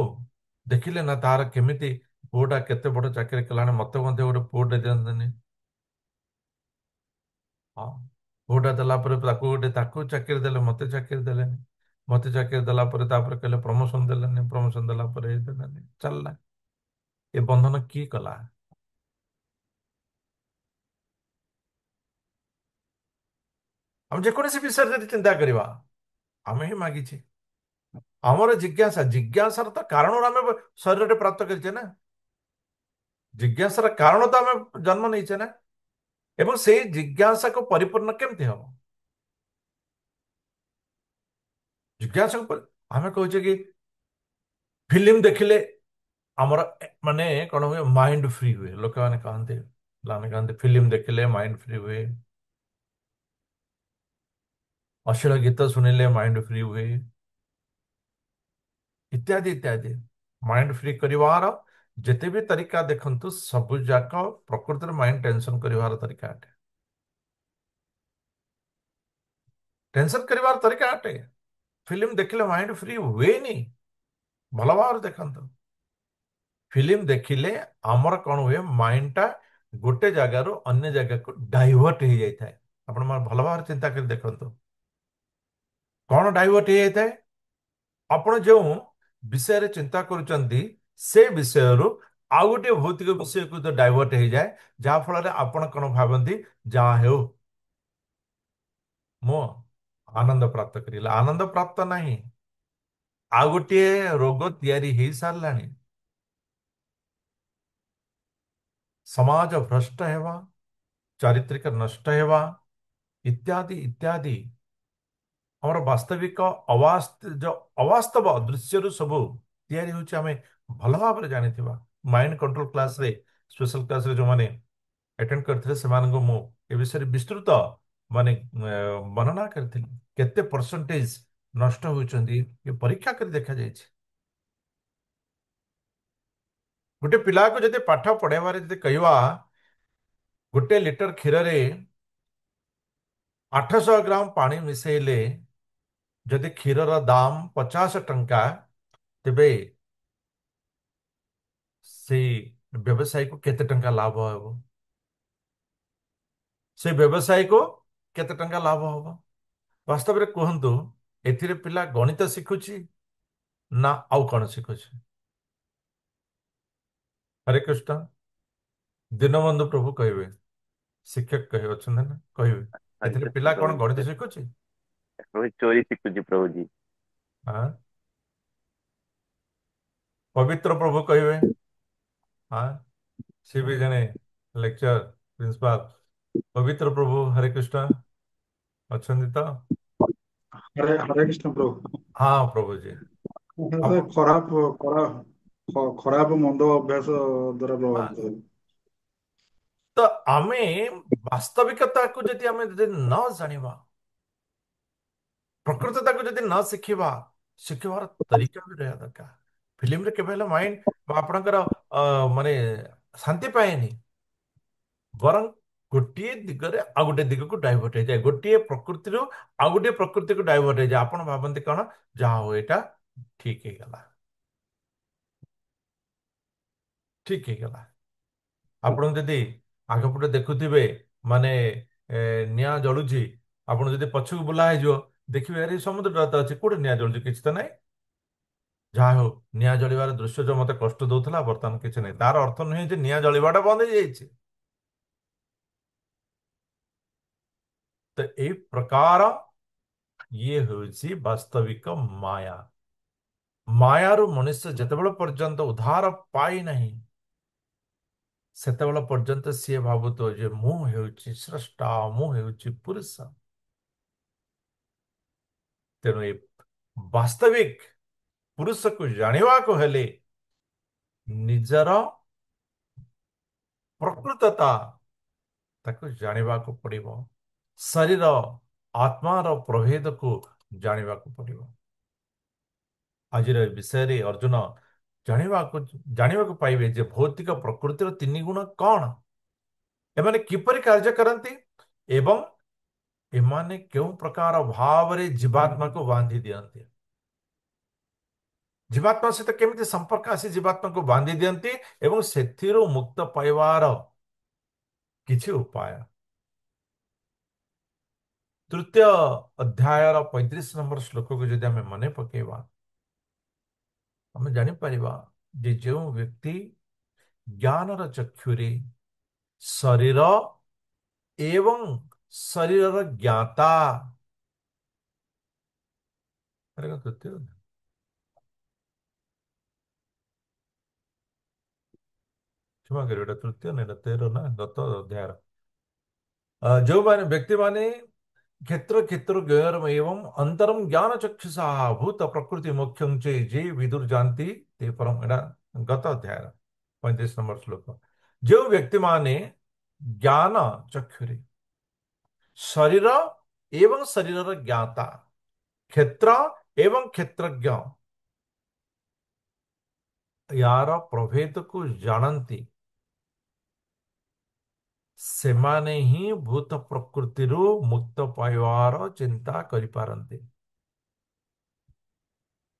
ଦେଖିଲେ ନା ତାର କେମିତି ପୁଅଟା କେତେ ବଡ ଚାକିରି କଲାଣି, ମତେ ମଧ୍ୟ ଗୋଟେ ପୁଅଟେ ଦିଅନ୍ତେନି। ହଁ, ପୁଅଟା ଦେଲା ପରେ ତାକୁ ଗୋଟେ, ତାକୁ ଚାକିରି ଦେଲେ, ମତେ ଚାକିରି ଦେଲେନି। ମତେ ଚାକିରି ଦେଲା ପରେ ତାପରେ କହିଲେ ପ୍ରମୋସନ ଦେଲେନି, ପ୍ରମୋସନ ଦେଲା ପରେ ଦେଲେନି, ଚାଲିଲା। ଏ ବନ୍ଧନ କିଏ କଲା? ଆମେ ଯେକୌଣସି ବିଷୟରେ ଯଦି ଚିନ୍ତା କରିବା, ଆମେ ହିଁ ମାଗିଛେ। ଆମର ଜିଜ୍ଞାସା, ଜିଜ୍ଞାସାର ତ କାରଣରୁ ଆମେ ଶରୀରଟେ ପ୍ରାପ୍ତ କରିଛେ ନା। ଜିଜ୍ଞାସାର କାରଣ ତ ଆମେ ଜନ୍ମ ନେଇଛେ ନା। ଏବଂ ସେଇ ଜିଜ୍ଞାସାକୁ ପରିପୂର୍ଣ୍ଣ କେମିତି ହବ? ଜିଜ୍ଞାସାକୁ ଆମେ କହୁଛେ କି ଫିଲ୍ମ ଦେଖିଲେ ଆମର ମାନେ କଣ ହୁଏ? ମାଇଣ୍ଡ ଫ୍ରି ହୁଏ, ଲୋକମାନେ କହନ୍ତି। ପିଲାମାନେ କହନ୍ତି ଫିଲ୍ମ ଦେଖିଲେ ମାଇଣ୍ଡ ଫ୍ରି ହୁଏ, ଅଶ୍ଳୀଳ ଗୀତ ଶୁଣିଲେ ମାଇଣ୍ଡ ଫ୍ରି ହୁଏ, ଇତ୍ୟାଦି ଇତ୍ୟାଦି। ମାଇଣ୍ଡ ଫ୍ରି କରିବାର ଯେତେ ବି ତରିକା ଦେଖନ୍ତୁ, ସବୁ ଯାକ ପ୍ରକୃତରେ ମାଇଣ୍ଡ ଟେନସନ କରିବାର ତରିକା ଅଟେ। ଟେନସନ କରିବାର ତରିକା ଅଟେ। ଫିଲ୍ମ ଦେଖିଲେ ମାଇଣ୍ଡ ଫ୍ରି ହୁଏନି। ଭଲ ଭାବରେ ଦେଖନ୍ତୁ, ଫିଲ୍ମ ଦେଖିଲେ ଆମର କଣ ହୁଏ? ମାଇଣ୍ଡଟା ଗୋଟେ ଜାଗାରୁ ଅନ୍ୟ ଜାଗାକୁ ଡାଇଭର୍ଟ ହେଇଯାଇଥାଏ। ଆପଣ ଭଲ ଭାବରେ ଚିନ୍ତା କରି ଦେଖନ୍ତୁ, କଣ ଡାଇଭର୍ଟ ହେଇଯାଇଥାଏ? ଆପଣ ଯେଉଁ ବିଷୟରେ ଚିନ୍ତା କରୁଛନ୍ତି ସେ ବିଷୟରୁ ଆଉ ଗୋଟିଏ ଭୌତିକ ବିଷୟକୁ ଡାଇଭର୍ଟ ହେଇଯାଏ, ଯାହା ଫଳରେ ଆପଣ କଣ ଭାବନ୍ତି? ଯାହା ହେଉ ମୁଁ ଆନନ୍ଦ ପ୍ରାପ୍ତ କରିଲା। ଆନନ୍ଦ ପ୍ରାପ୍ତ ନାହିଁ, ଆଉ ଗୋଟିଏ ରୋଗ ତିଆରି ହେଇ ସାରିଲାଣି। ସମାଜ ଭ୍ରଷ୍ଟ ହେବା, ଚାରିତ୍ରିକ ନଷ୍ଟ ହେବା, ଇତ୍ୟାଦି ଇତ୍ୟାଦି। ଆମର ବାସ୍ତବିକ ଯୋଉ ଅବାସ୍ତବ ଦୃଶ୍ୟରୁ ସବୁ ତିଆରି ହେଉଛି, ଆମେ ଭଲ ଭାବରେ ଜାଣିଥିବା। ମାଇଣ୍ଡ କଣ୍ଟ୍ରୋଲ କ୍ଲାସରେ, ସ୍ପେଶାଲ କ୍ଲାସରେ ଯେଉଁମାନେ ଆଟେଣ୍ଡ କରିଥିଲେ ସେମାନଙ୍କୁ ମୁଁ ଏ ବିଷୟରେ ବିସ୍ତୃତ ମାନେ ବର୍ଣ୍ଣନା କରିଥିଲି। କେତେ ପରସେଣ୍ଟେଜ ନଷ୍ଟ ହେଉଛନ୍ତି ଏ ପରୀକ୍ଷା କରି ଦେଖାଯାଇଛି। ଗୋଟେ ପିଲାକୁ ଯଦି ପାଠ ପଢାଇବାରେ ଯଦି କହିବା, ଗୋଟେ ଲିଟର କ୍ଷୀରରେ 800 ଗ୍ରାମ ପାଣି ମିଶାଇଲେ ଯଦି କ୍ଷୀରର ଦାମ 50 ଟଙ୍କା, ତେବେ ସେଇ ବ୍ୟବସାୟୀକୁ କେତେ ଟଙ୍କା ଲାଭ ହେବ? ସେ ବ୍ୟବସାୟୀକୁ କେତେ ଟଙ୍କା ଲାଭ ହବ? ବାସ୍ତବରେ କୁହନ୍ତୁ, ଏଥିରେ ପିଲା ଗଣିତ ଶିଖୁଛି ନା ଆଉ କଣ ଶିଖୁଛି? ହରେ କୃଷ୍ଣ। ଦୀନବନ୍ଧୁ ପ୍ରଭୁ କହିବେ, ଶିକ୍ଷକ କହି ଅଛନ୍ତି ନା, କହିବେ ଏଥିରେ ହରିକୃଷ୍ଣ ପିଲା ପ୍ରଭୁ କଣ ଗଣିତ ଶିଖୁଛି? ପ୍ରଭୁ ଚୋରି ଶିଖୁଛି ପ୍ରଭୁଜୀ। ହଁ, ପବିତ୍ର ପ୍ରଭୁ କହିବେ। ହଁ, ସିଏ ବି ଜଣେ ଲେକ୍ଚର, ପ୍ରିନ୍ସିପାଲ। ପବିତ୍ର ପ୍ରଭୁ ହରେ କୃଷ୍ଣ ଅଛନ୍ତି ତ? ହରେ ହରେ କୃଷ୍ଣ ପ୍ରଭୁ। ହଁ ପ୍ରଭୁଜୀ। ସେ ଆପଣ ଖରାପ ମନ୍ଦ ଅଭ୍ୟାସ ଦ୍ୱାରା ପ୍ରଭାବିତ ବାସ୍। ହେବେ। ତ ଆମେ ବାସ୍ତବିକତାକୁ ଯଦି ଆମେ ଯଦି ନ ଜାଣିବା, ପ୍ରକୃତତାକୁ ଯଦି ନ ଶିଖିବା, ଶିଖିବାର ତରିକା ବି ରହିବା ଦରକାର। ଫିଲ୍ମରେ କେବେ ହେଲେ ମାଇଣ୍ଡ ଆପଣଙ୍କର ମାନେ ଶାନ୍ତି ପାଏନି, ବରଂ ଗୋଟିଏ ଦିଗରେ ଆଉ ଗୋଟେ ଦିଗକୁ ଡାଇଭର୍ଟ ହେଇଯାଏ। ଗୋଟିଏ ପ୍ରକୃତିରୁ ଆଉ ଗୋଟିଏ ପ୍ରକୃତିକୁ ଡାଇଭର୍ଟ ହେଇଯାଏ। ଆପଣ ଭାବନ୍ତି କଣ? ଯାହା ହଉ ଏଇଟା ଠିକ ହେଇଗଲା, ଠିକ ହେଇଗଲା। ଆପଣ ଯଦି ଆଗପଟେ ଦେଖୁଥିବେ ମାନେ ନିଆଁ ଜଳୁଛି, ଆପଣ ଯଦି ପଛକୁ ବୁଲା ହେଇଯିବ, ଦେଖିବେ ଆରେ ସମୁଦ୍ରଟା ତ ଅଛି, କୋଉଠି ନିଆଁ ଜଳୁଛି? କିଛି ତ ନାହିଁ। ଯାହା ହଉ ନିଆଁ ଜଳିବାର ଦୃଶ୍ୟ ଯୋଉ ମତେ କଷ୍ଟ ଦଉଥିଲା, ବର୍ତ୍ତମାନ କିଛି ନାହିଁ। ତାର ଅର୍ଥ ନୁହେଁ ଯେ ନିଆଁ ଜଳିବାଟା ବନ୍ଦ ହେଇଯାଇଛି। ତ ଏଇ ପ୍ରକାର ଇଏ ହେଉଛି ବାସ୍ତବିକ ମାୟା। ମାୟାରୁ ମନୁଷ୍ୟ ଯେତେବେଳେ ପର୍ଯ୍ୟନ୍ତ ଉଦ୍ଧାର ପାଇନାହିଁ, ସେତେବେଳେ ପର୍ଯ୍ୟନ୍ତ ସିଏ ଭାବୁଥିବ ଯେ ମୁଁ ହେଉଛି ସ୍ରଷ୍ଟା, ମୁଁ ହେଉଛି ପୁରୁଷ। ତେଣୁ ଏ ବାସ୍ତବିକ ପୁରୁଷକୁ ଜାଣିବାକୁ ହେଲେ ନିଜର ପ୍ରକୃତତା ତାକୁ ଜାଣିବାକୁ ପଡ଼ିବ। ଶରୀର ଆତ୍ମାର ପ୍ରଭେଦକୁ ଜାଣିବାକୁ ପଡ଼ିବ। ଆଜିର ଏ ବିଷୟରେ ଅର୍ଜୁନ ଜାଣିବାକୁ ପାଇବେ ଯେ ଭୌତିକ ପ୍ରକୃତିର ତିନି ଗୁଣ କ'ଣ, ଏମାନେ କିପରି କାର୍ଯ୍ୟ କରନ୍ତି ଏବଂ ଏମାନେ କେଉଁ ପ୍ରକାର ଭାବରେ ଜୀବାତ୍ମାକୁ ବାନ୍ଧି ଦିଅନ୍ତି। ଜୀବାତ୍ମା ସହିତ କେମିତି ସମ୍ପର୍କ ଆସି ଜୀବାତ୍ମାକୁ ବାନ୍ଧି ଦିଅନ୍ତି ଏବଂ ସେଥିରୁ ମୁକ୍ତ ପାଇବାର କିଛି ଉପାୟ। ତୃତୀୟ ଅଧ୍ୟାୟର 35 ଶ୍ଲୋକକୁ ଯଦି ଆମେ ମନେ ପକେଇବା, ଆମେ ଜାଣିପାରିବା ଯେ ଯେଉଁ ବ୍ୟକ୍ତି ଜ୍ଞାନର ଚକ୍ଷୁରେ ଶରୀର ଏବଂ ଶରୀରର ଜ୍ଞାତା, ତୃତୀୟ କ୍ଷମା କରିବେ, ଏଟା ତୃତୀୟ ନାହିଁ, 13 ନା ଗତ ଅଧ୍ୟାୟର ଯେଉଁମାନେ ବ୍ୟକ୍ତିମାନେ କ୍ଷେତ୍ର କ୍ଷେତ୍ର ଜ୍ଞେୟମ୍ ଏବଂ ଅନ୍ତରମ୍ ଜ୍ଞାନ ଚକ୍ଷୁଷା ଭୂତ ପ୍ରକୃତି ମୋକ୍ଷଂ ଚେ ଯେ ବିଦୁର୍ଜାନ୍ତି તે પરમ, ଏଟା ଗତ ଅଧ୍ୟାୟର 35 ଶ୍ଲୋକ। ଯେଉଁ ବ୍ୟକ୍ତିମାନେ ଜ୍ଞାନ ଚକ୍ଷୁରେ ଶରୀର ଏବଂ ଶରୀରର ଜ୍ଞାତା, କ୍ଷେତ୍ର ଏବଂ କ୍ଷେତ୍ରଜ୍ଞ ୟାର ପ୍ରଭେଦକୁ ଜାଣନ୍ତି, ସେମାନେ ହିଁ ଭୂତ ପ୍ରକୃତିରୁ ମୁକ୍ତ ପାଇବାର ଚିନ୍ତା କରିପାରନ୍ତି।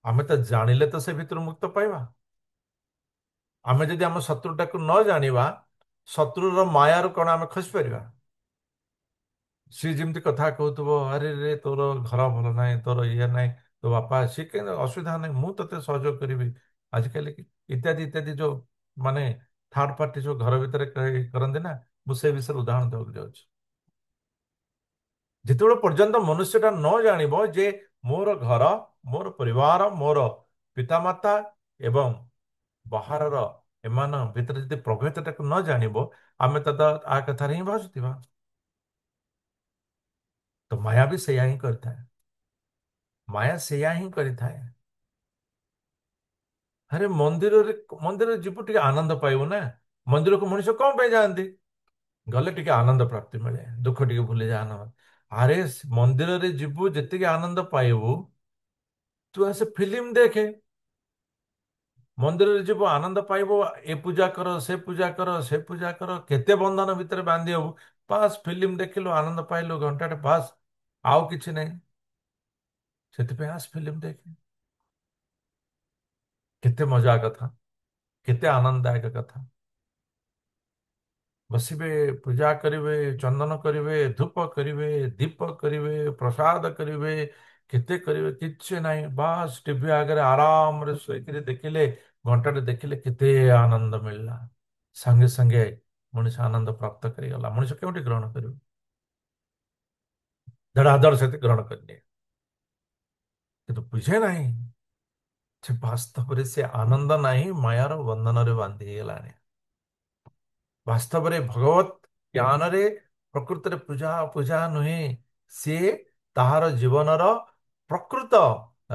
ଆମେ ତ ଜାଣିଲେ ତ ସେ ଭିତରୁ ମୁକ୍ତ ପାଇବା। ଆମେ ଯଦି ଆମ ଶତ୍ରୁଟାକୁ ନ ଜାଣିବା, ଶତ୍ରୁର ମାୟାରୁ କ'ଣ ଆମେ ଖସି ପାରିବା? ସିଏ ଯେମିତି କଥା କହୁଥିବ, ଆରେ ରେ ତୋର ଘର ଭଲ ନାହିଁ, ତୋର ଇଏ ନାହିଁ, ତୋ ବାପା, ସିଏ କେମିତି ଅସୁବିଧା ନାହିଁ, ମୁଁ ତୋତେ ସହଯୋଗ କରିବି, ଆଜିକାଲି ଇତ୍ୟାଦି ଇତ୍ୟାଦି ଯୋଉ ମାନେ ଥାର୍ଡ ପାର୍ଟି ଯୋଉ ଘର ଭିତରେ କରନ୍ତି ନା, ମୁଁ ସେ ବିଷୟରେ ଉଦାହରଣ ଦେବାକୁ ଯାଉଛି। ଯେତେବେଳେ ପର୍ଯ୍ୟନ୍ତ ମନୁଷ୍ୟଟା ନ ଜାଣିବ ଯେ ମୋର ଘର, ମୋର ପରିବାର, ମୋର ପିତାମାତା ଏବଂ ବାହାରର ଏମାନଙ୍କ ଭିତରେ ଯଦି ପ୍ରଭେଦଟାକୁ ନ ଜାଣିବ, ଆମେ ତ ଆ କଥାରେ ହିଁ ଭାସୁଥିବା। ତ ମାୟା ବି ସେଇୟା ହିଁ କରିଥାଏ। ମାୟା ସେଇୟା ହିଁ କରିଥାଏ। ଆରେ ମନ୍ଦିରରେ ଯିବୁ ଟିକେ ଆନନ୍ଦ ପାଇବୁ ନା। ମନ୍ଦିରକୁ ମଣିଷ କ'ଣ ପାଇଁ ଯାଆନ୍ତି? ଗଲେ ଟିକେ ଆନନ୍ଦ ପ୍ରାପ୍ତି ମିଳେ, ଦୁଃଖ ଟିକେ ଭୁଲିଯାଏ, ଆନନ୍ଦ। ଆରେ ମନ୍ଦିରରେ ଯିବୁ, ଯେତିକି ଆନନ୍ଦ ପାଇବୁ, ତୁ ଆସେ ଫିଲ୍ମ ଦେଖେ। ମନ୍ଦିରରେ ଯିବୁ, ଆନନ୍ଦ ପାଇବୁ, ଏ ପୂଜା କର, ସେ ପୂଜା କର, ସେ ପୂଜା କର, କେତେ ବନ୍ଧନ ଭିତରେ ବାନ୍ଧି ହବୁ। ବାସ୍ ଫିଲ୍ମ ଦେଖିଲୁ, ଆନନ୍ଦ ପାଇଲୁ, ଘଣ୍ଟାଟେ, ବାସ୍, ଆଉ କିଛି ନାହିଁ। ସେଥିପାଇଁ ଆସ ଫିଲ୍ମ ଦେଖେ। କେତେ ମଜା କଥା, କେତେ ଆନନ୍ଦଦାୟକ କଥା। ବସିବେ, ପୂଜା କରିବେ, ଚନ୍ଦନ କରିବେ, ଧୂପ କରିବେ, ଦୀପ କରିବେ, ପ୍ରସାଦ କରିବେ, କେତେ କରିବେ, କିଛି ନାହିଁ। ବାସ୍ ଟିଭି ଆଗରେ ଆରାମରେ ଶୋଇକିରି ଦେଖିଲେ, ଘଣ୍ଟାଟେ ଦେଖିଲେ, କେତେ ଆନନ୍ଦ ମିଳିଲା। ସାଙ୍ଗେ ସାଙ୍ଗେ ମଣିଷ ଆନନ୍ଦ ପ୍ରାପ୍ତ କରିଗଲା। ମଣିଷ କେଉଁଠି ଗ୍ରହଣ କରିବ? ଧଡ଼ାଧଡ଼ ସେଠି ଗ୍ରହଣ କରିନିଏ, କିନ୍ତୁ ବୁଝେ ନାହିଁ ଯେ ବାସ୍ତବରେ ସେ ଆନନ୍ଦ ନାହିଁ, ମାୟାର ବନ୍ଧନରେ ବାନ୍ଧି ହେଇଗଲାଣି। ବାସ୍ତବରେ ଭଗବତ ଜ୍ଞାନରେ ପ୍ରକୃତରେ ପୂଜା ପୂଜା ନୁହେଁ, ସିଏ ତାହାର ଜୀବନର ପ୍ରକୃତ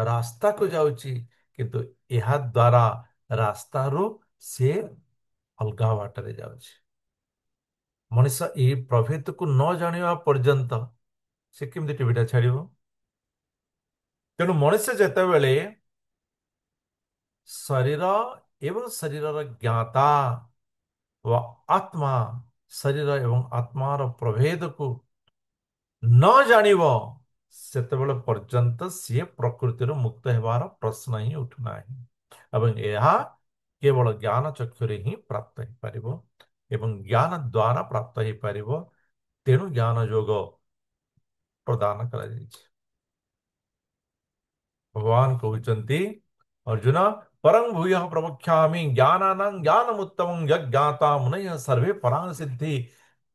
ରାସ୍ତାକୁ ଯାଉଛି, କିନ୍ତୁ ଏହା ଦ୍ୱାରା ରାସ୍ତାରୁ ସିଏ ଅଲଗା ବାଟରେ ଯାଉଛି। ମଣିଷ ଏହି ପ୍ରଭେଦକୁ ନ ଜାଣିବା ପର୍ଯ୍ୟନ୍ତ ସେ କେମିତି ଟିଭିଟା ଛାଡ଼ିବ? ତେଣୁ ମଣିଷ ଯେତେବେଳେ ଶରୀର ଏବଂ ଶରୀରର ଜ୍ଞାତା व ଆତ୍ମା, ଶରୀର ଏବଂ ଆତ୍ମାର ପ୍ରଭେଦକୁ ନ ଜାଣିବ, ସେତେବେଳେ ପର୍ଯ୍ୟନ୍ତ ସିଏ ପ୍ରକୃତିରୁ ମୁକ୍ତ ହେବାର ପ୍ରଶ୍ନ ହିଁ ଉଠୁନାହିଁ। ଏବଂ ଏହା କେବଳ ଜ୍ଞାନ ଚକ୍ଷୁରେ ହିଁ ପ୍ରାପ୍ତ ହେଇପାରିବ ଏବଂ ଜ୍ଞାନ ଦ୍ୱାରା ପ୍ରାପ୍ତ ହେଇପାରିବ। ତେଣୁ ଜ୍ଞାନ ଯୋଗ ପ୍ରଦାନ କରାଯାଇଛି। ଭଗବାନ କହୁଛନ୍ତି, ଅର୍ଜୁନ ପରଂ ଭୂୟ ପ୍ରବକ୍ଷ୍ୟାମି ଜ୍ଞାନାନାଂ ଜ୍ଞାନମୁତ୍ତମଂ ଯଜ୍ଞାତା ମୁନୟଃ ସର୍ବେ ପରାଂ ସିଦ୍ଧି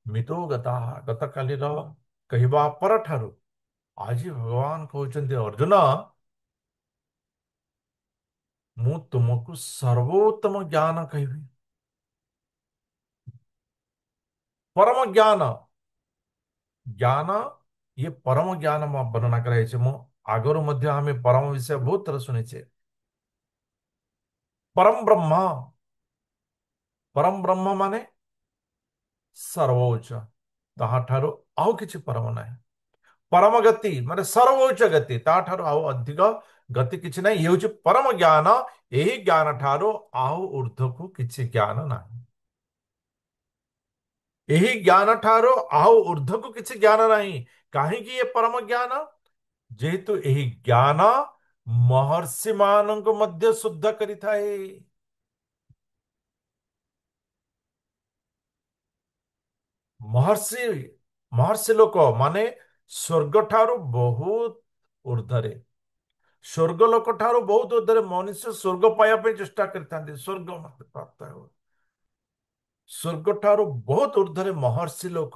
ମିତୋ ଗତା। ଗତକାଲିର କହିବା ପରଠାରୁ ଆଜି ଭଗବାନ କହୁଛନ୍ତି, ଅର୍ଜୁନ, ମୁଁ ତୁମକୁ ସର୍ବୋତ୍ତମ ଜ୍ଞାନ କହିବି। ପରମ ଜ୍ଞାନ, ଜ୍ଞାନ, ଇଏ ପରମ ଜ୍ଞାନ ବର୍ଣ୍ଣନା କରାଯାଇଛି। ମୁଁ ଆଗରୁ ମଧ୍ୟ ଆମେ ପରମ ବିଷୟ ବହୁତ ଥର ଶୁଣିଛେ। परम ब्रह्म, परम ब्रह्म माने सर्वोच्च, ତାହାଠାରୁ ଆଉ କିଛି ପରମ ନାହିଁ। ପରମ ଗତି ମାନେ ସର୍ବୋଚ୍ଚ ଗତି, ତାଠାରୁ ଆଉ ଅଧିକ ଗତି କିଛି ନାହିଁ। ଇଏ ହେଉଛି ପରମ ଜ୍ଞାନ। ଏହି ଜ୍ଞାନ ଠାରୁ ଆଉ ଉର୍ଦ୍ଧ୍ୱକୁ କିଛି ଜ୍ଞାନ ନାହିଁ। ଏହି ଜ୍ଞାନ ଠାରୁ ଆଉ ଉର୍ଦ୍ଧ୍ୱକୁ କିଛି ଜ୍ଞାନ ନାହିଁ। କାହିଁକି ଏ ପରମ ଜ୍ଞାନ? ଯେହେତୁ ଏହି ଜ୍ଞାନ ମହର୍ଷି ମାନଙ୍କୁ ମଧ୍ୟ ଶୁଦ୍ଧ କରିଥାଏ। ମହର୍ଷି ମହର୍ଷି ଲୋକ ମାନେ ସ୍ୱର୍ଗ ଠାରୁ ବହୁତ ଉର୍ଦ୍ଧ୍ୱରେ, ସ୍ୱର୍ଗ ଲୋକ ଠାରୁ ବହୁତ ଉର୍ଦ୍ଧ୍ୱରେ। ମନୁଷ୍ୟ ସ୍ୱର୍ଗ ପାଇବା ପାଇଁ ଚେଷ୍ଟା କରିଥାନ୍ତି, ସ୍ୱର୍ଗ ମତେ ପ୍ରାପ୍ତ ହେବ। ସ୍ୱର୍ଗ ଠାରୁ ବହୁତ ଉର୍ଦ୍ଧ୍ୱରେ ମହର୍ଷି ଲୋକ,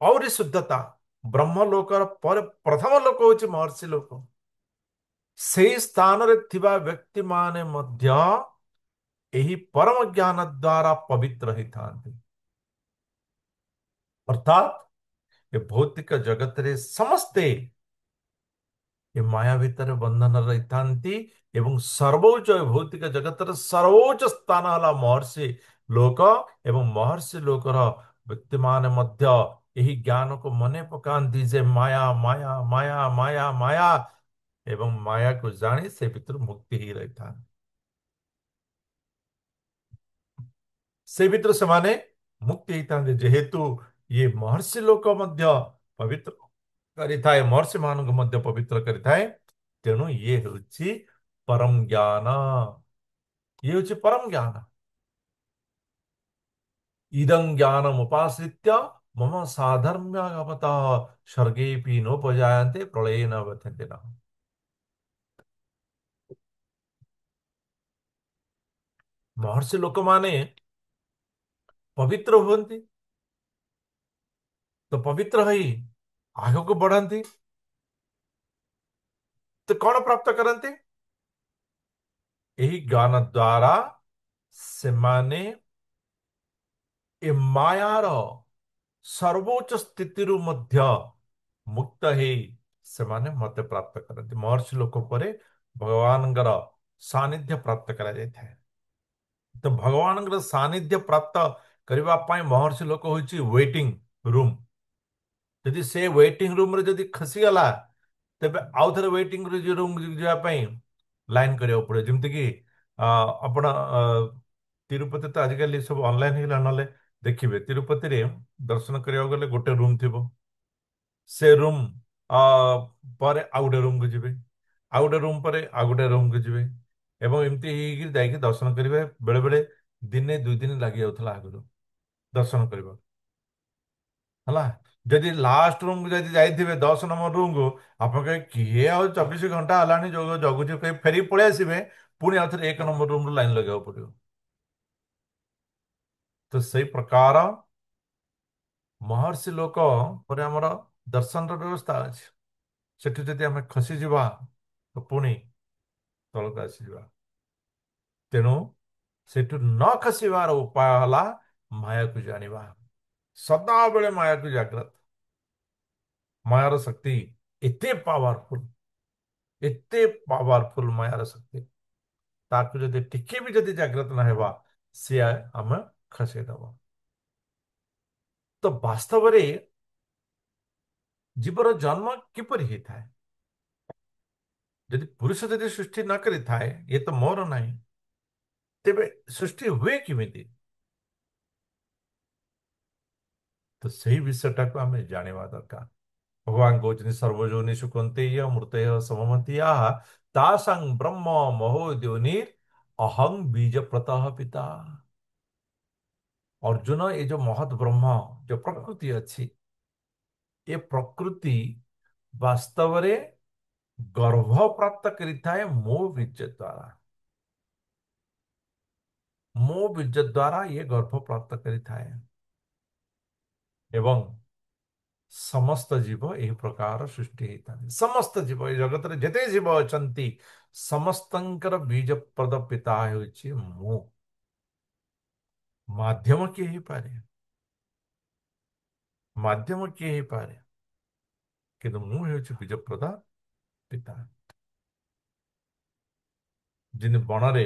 ଆହୁରି ଶୁଦ୍ଧତା। ବ୍ରହ୍ମ ଲୋକର ପରେ ପ୍ରଥମ ଲୋକ ହଉଛି ମହର୍ଷି ଲୋକ। ସେହି ସ୍ଥାନରେ ଥିବା ବ୍ୟକ୍ତିମାନେ ମଧ୍ୟ ଏହି ପରମ ଜ୍ଞାନ ଦ୍ୱାରା ପବିତ୍ର ହେଇଥାନ୍ତି। ଅର୍ଥାତ୍ ଏ ଭୌତିକ ଜଗତରେ ସମସ୍ତେ ଏ ମାୟା ଭିତରେ ବନ୍ଧନ ରହିଥାନ୍ତି ଏବଂ ସର୍ବୋଚ୍ଚ ଭୌତିକ ଜଗତର ସର୍ବୋଚ୍ଚ ସ୍ଥାନ ହେଲା ମହର୍ଷି ଲୋକ। ଏବଂ ମହର୍ଷି ଲୋକର ବ୍ୟକ୍ତିମାନେ ମଧ୍ୟ ଏହି ଜ୍ଞାନକୁ ମନେ ପକାନ୍ତି ଯେ ମାୟା ମାୟା ମାୟା ମାୟା ମାୟା, ଏବଂ ମାୟାକୁ ଜାଣି ସେ ଭିତରୁ ମୁକ୍ତି ହେଇ ରହିଥାନ୍ତି। ସେ ଭିତରୁ ସେମାନେ ମୁକ୍ତି ହେଇଥାନ୍ତି। ଯେହେତୁ ଇଏ ମହର୍ଷି ଲୋକ ମଧ୍ୟ ପବିତ୍ର କରିଥାଏ, ମହର୍ଷି ମାନଙ୍କୁ ମଧ୍ୟ ପବିତ୍ର କରିଥାଏ, ତେଣୁ ଇଏ ହେଉଛି ପରମ ଜ୍ଞାନ। ଇଏ ହେଉଛି ପରମ ଜ୍ଞାନ। ଇଦଂ ଜ୍ଞାନମ୍ ଉପାଶ୍ରିତ୍ୟ ମମ ସାଧର୍ମ୍ୟଗତଃ ସ୍ୱର୍ଗେପି ନୋପଜାୟନ୍ତେ ପ୍ରଳୟେନ ବ୍ୟଥନ୍ତେ ନଃ। ମହର୍ଷି ଲୋକମାନେ ପବିତ୍ର ହୁଅନ୍ତି, ତ ପବିତ୍ର ହେଇ ଆଗକୁ ବଢନ୍ତି, ତ କଣ ପ୍ରାପ୍ତ କରନ୍ତି? ଏହି ଜ୍ଞାନ ଦ୍ୱାରା ସେମାନେ ଏ ମାୟାର ସର୍ବୋଚ୍ଚ ସ୍ଥିତିରୁ ମଧ୍ୟ ମୁକ୍ତ ହେଇ ସେମାନେ ମତେ ପ୍ରାପ୍ତ କରନ୍ତି। ମହର୍ଷି ଲୋକ ପରେ ଭଗବାନଙ୍କର ସାନ୍ନିଧ୍ୟ ପ୍ରାପ୍ତ କରାଯାଇଥାଏ। ତ ଭଗବାନଙ୍କର ସାନ୍ନିଧ୍ୟ ପ୍ରାପ୍ତ କରିବା ପାଇଁ ମହର୍ଷି ଲୋକ ହେଉଛି ୱେଟିଂ ରୁମ୍। ଯଦି ସେ ୱେଟିଂ ରୁମ୍ରେ ଯଦି ଖସିଗଲା, ତେବେ ଆଉ ଥରେ ୱେଟିଂ ରୁମ୍ ଯିବା ପାଇଁ ଲାଇନ୍ କରିବାକୁ ପଡ଼ିବ। ଯେମିତିକି ଆପଣ ତିରୁପତି ତ ଆଜିକାଲି ସବୁ ଅନଲାଇନ୍ ହେଇଗଲା, ନହେଲେ ଦେଖିବେ ତିରୁପତିରେ ଦର୍ଶନ କରିବାକୁ ଗଲେ ଗୋଟେ ରୁମ୍ ଥିବ, ସେ ରୁମ୍ ପରେ ଆଉ ଗୋଟେ ରୁମ୍କୁ ଯିବେ, ଆଉ ଗୋଟେ ରୁମ୍ ପରେ ଆଉ ଗୋଟେ ରୁମ୍କୁ ଯିବେ, ଏବଂ ଏମିତି ହେଇକି ଯାଇକି ଦର୍ଶନ କରିବେ। ବେଳେ ବେଳେ ଦିନେ ଦୁଇ ଦିନ ଲାଗି ଯାଉଥିଲା ଆଗରୁ ଦର୍ଶନ କରିବା, ହେଲା। ଯଦି ଲାଷ୍ଟ ରୁମ୍କୁ ଯଦି ଯାଇଥିବେ 10 ନମ୍ବର ରୁମ୍କୁ, ଆପଣ କହିବେ କିଏ ଆଉ 24 ଘଣ୍ଟା ହେଲାଣି ଜଗୁଛି, କହି ଫେରିକି ପଳେଇ ଆସିବେ। ପୁଣି ଆଉ ଥରେ 1 ନମ୍ବର ରୁମ୍ରୁ ଲାଇନ୍ ଲଗାଇବାକୁ ପଡ଼ିବ। ତ ସେଇ ପ୍ରକାର ମହର୍ଷି ଲୋକ ପରେ ଆମର ଦର୍ଶନର ବ୍ୟବସ୍ଥା ଅଛି। ସେଠୁ ଯଦି ଆମେ ଖସିଯିବା ତ ପୁଣି ତଳକୁ ଆସିଯିବା। ତେଣୁ ସେଠୁ ନ ଖସିବାର ଉପାୟ ହେଲା ମାୟାକୁ ଜାଣିବା, ସଦାବେଳେ ମାୟାକୁ ଜାଗ୍ରତ। ମାୟାର ଶକ୍ତି ଏତେ ପାୱାରଫୁଲ, ଏତେ ପାୱାରଫୁଲ ମାୟାର ଶକ୍ତି, ତାକୁ ଯଦି ଟିକେ ବି ଯଦି ଜାଗ୍ରତ ନ ହେବା, ସିଏ ଆମେ ଖସେଇଦବ। ତ ବାସ୍ତବରେ ଜୀବର ଜନ୍ମ କିପରି ହେଇଥାଏ? ଯଦି ପୁରୁଷ ଯଦି ସୃଷ୍ଟି ନ କରିଥାଏ, ଇଏ ତ ମୋର ନାହିଁ, ତେବେ ସୃଷ୍ଟି ହୁଏ କେମିତି? ତ ସେଇ ବିଷୟଟାକୁ ଆମେ ଜାଣିବା ଦରକାର। ଭଗବାନ କହୁଛନ୍ତି ସର୍ବଯୋନିଷୁ କୌନ୍ତେୟ ମୃତୟ ସମମତିୟା ତାସାଂ ବ୍ରହ୍ମ ମହୋଦ୍ୟୋନିର୍ ଅହଂ ବୀଜ ପ୍ରତଃ ପିତା। ଅର୍ଜୁନ, ଏ ଯୋଉ ମହତ୍ ବ୍ରହ୍ମ ଯୋଉ ପ୍ରକୃତି ଅଛି, ଏ ପ୍ରକୃତି ବାସ୍ତବରେ ଗର୍ଭ ପ୍ରାପ୍ତ କରିଥାଏ ମୋ ବୀଜ ଦ୍ୱାରା। ମୋ ବୀଜ ଦ୍ୱାରା ଇଏ ଗର୍ଭ ପ୍ରାପ୍ତ କରିଥାଏ। ଏବଂ ସମସ୍ତ ଜୀବ ଏହି ପ୍ରକାର ସୃଷ୍ଟି ହେଇଥାନ୍ତି। ସମସ୍ତ ଜୀବ, ଏ ଜଗତରେ ଯେତେ ଜୀବ ଅଛନ୍ତି, ସମସ୍ତଙ୍କର ବୀଜ ପ୍ରଦ ପିତା ହେଉଛି ମୁଁ। ମାଧ୍ୟମ କିଏ ହେଇପାରେ? ମାଧ୍ୟମ କିଏ ହେଇପାରେ? କିନ୍ତୁ ମୁଁ ହେଉଛି ବୀଜ ପ୍ରଦ ପିତା। ଯେମିତି ବଣରେ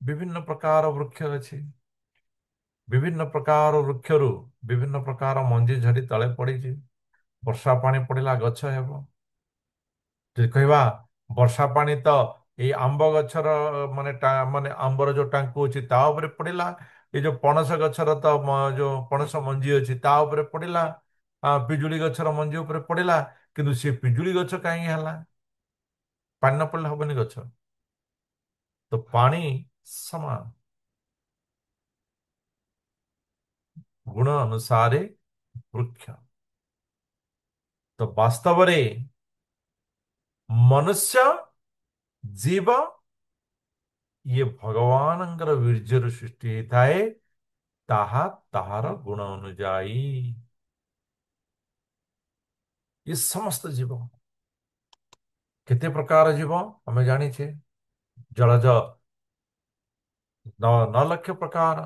ବିଭିନ୍ନ ପ୍ରକାର ବୃକ୍ଷ ଅଛି। ବିଭିନ୍ନ ପ୍ରକାର ବୃକ୍ଷରୁ ବିଭିନ୍ନ ପ୍ରକାର ମଞ୍ଜି ଝଡ଼ି ତଳେ ପଡ଼ିଛି। ବର୍ଷା ପାଣି ପଡ଼ିଲା ଗଛ ହେବ। ଯଦି କହିବା ବର୍ଷା ପାଣି ତ ଏଇ ଆମ୍ବ ଗଛର ମାନେ ଆମ୍ବର ଯୋଉ ଟାଙ୍କୁ ଅଛି ତା ଉପରେ ପଡ଼ିଲା। ଏଇ ଯୋଉ ପଣସ ଗଛର ତ ଯୋଉ ପଣସ ମଞ୍ଜି ଅଛି ତା ଉପରେ ପଡ଼ିଲା। ପିଜୁଳି ଗଛର ମଞ୍ଜି ଉପରେ ପଡ଼ିଲା। କିନ୍ତୁ ସେ ପିଜୁଳି ଗଛ କାହିଁକି ହେଲା? ପାଣି ନ ପଡ଼ିଲେ ହବନି ଗଛ। ତ ପାଣି ସମାନ ଗୁଣ ଅନୁସାରେ ବୃକ୍ଷ। ତ ବାସ୍ତବରେ ମନୁଷ୍ୟ ଜୀବ ଇଏ ଭଗବାନଙ୍କର ବୀର୍ଯ୍ୟରୁ ସୃଷ୍ଟି ହେଇଥାଏ। ତାହା ତାହାର ଗୁଣ ଅନୁଯାୟୀ ଏ ସମସ୍ତ ଜୀବ। କେତେ ପ୍ରକାର ଜୀବ ଆମେ ଜାଣିଛେ। ଜଳଜ 9 ଲକ୍ଷ ପ୍ରକାର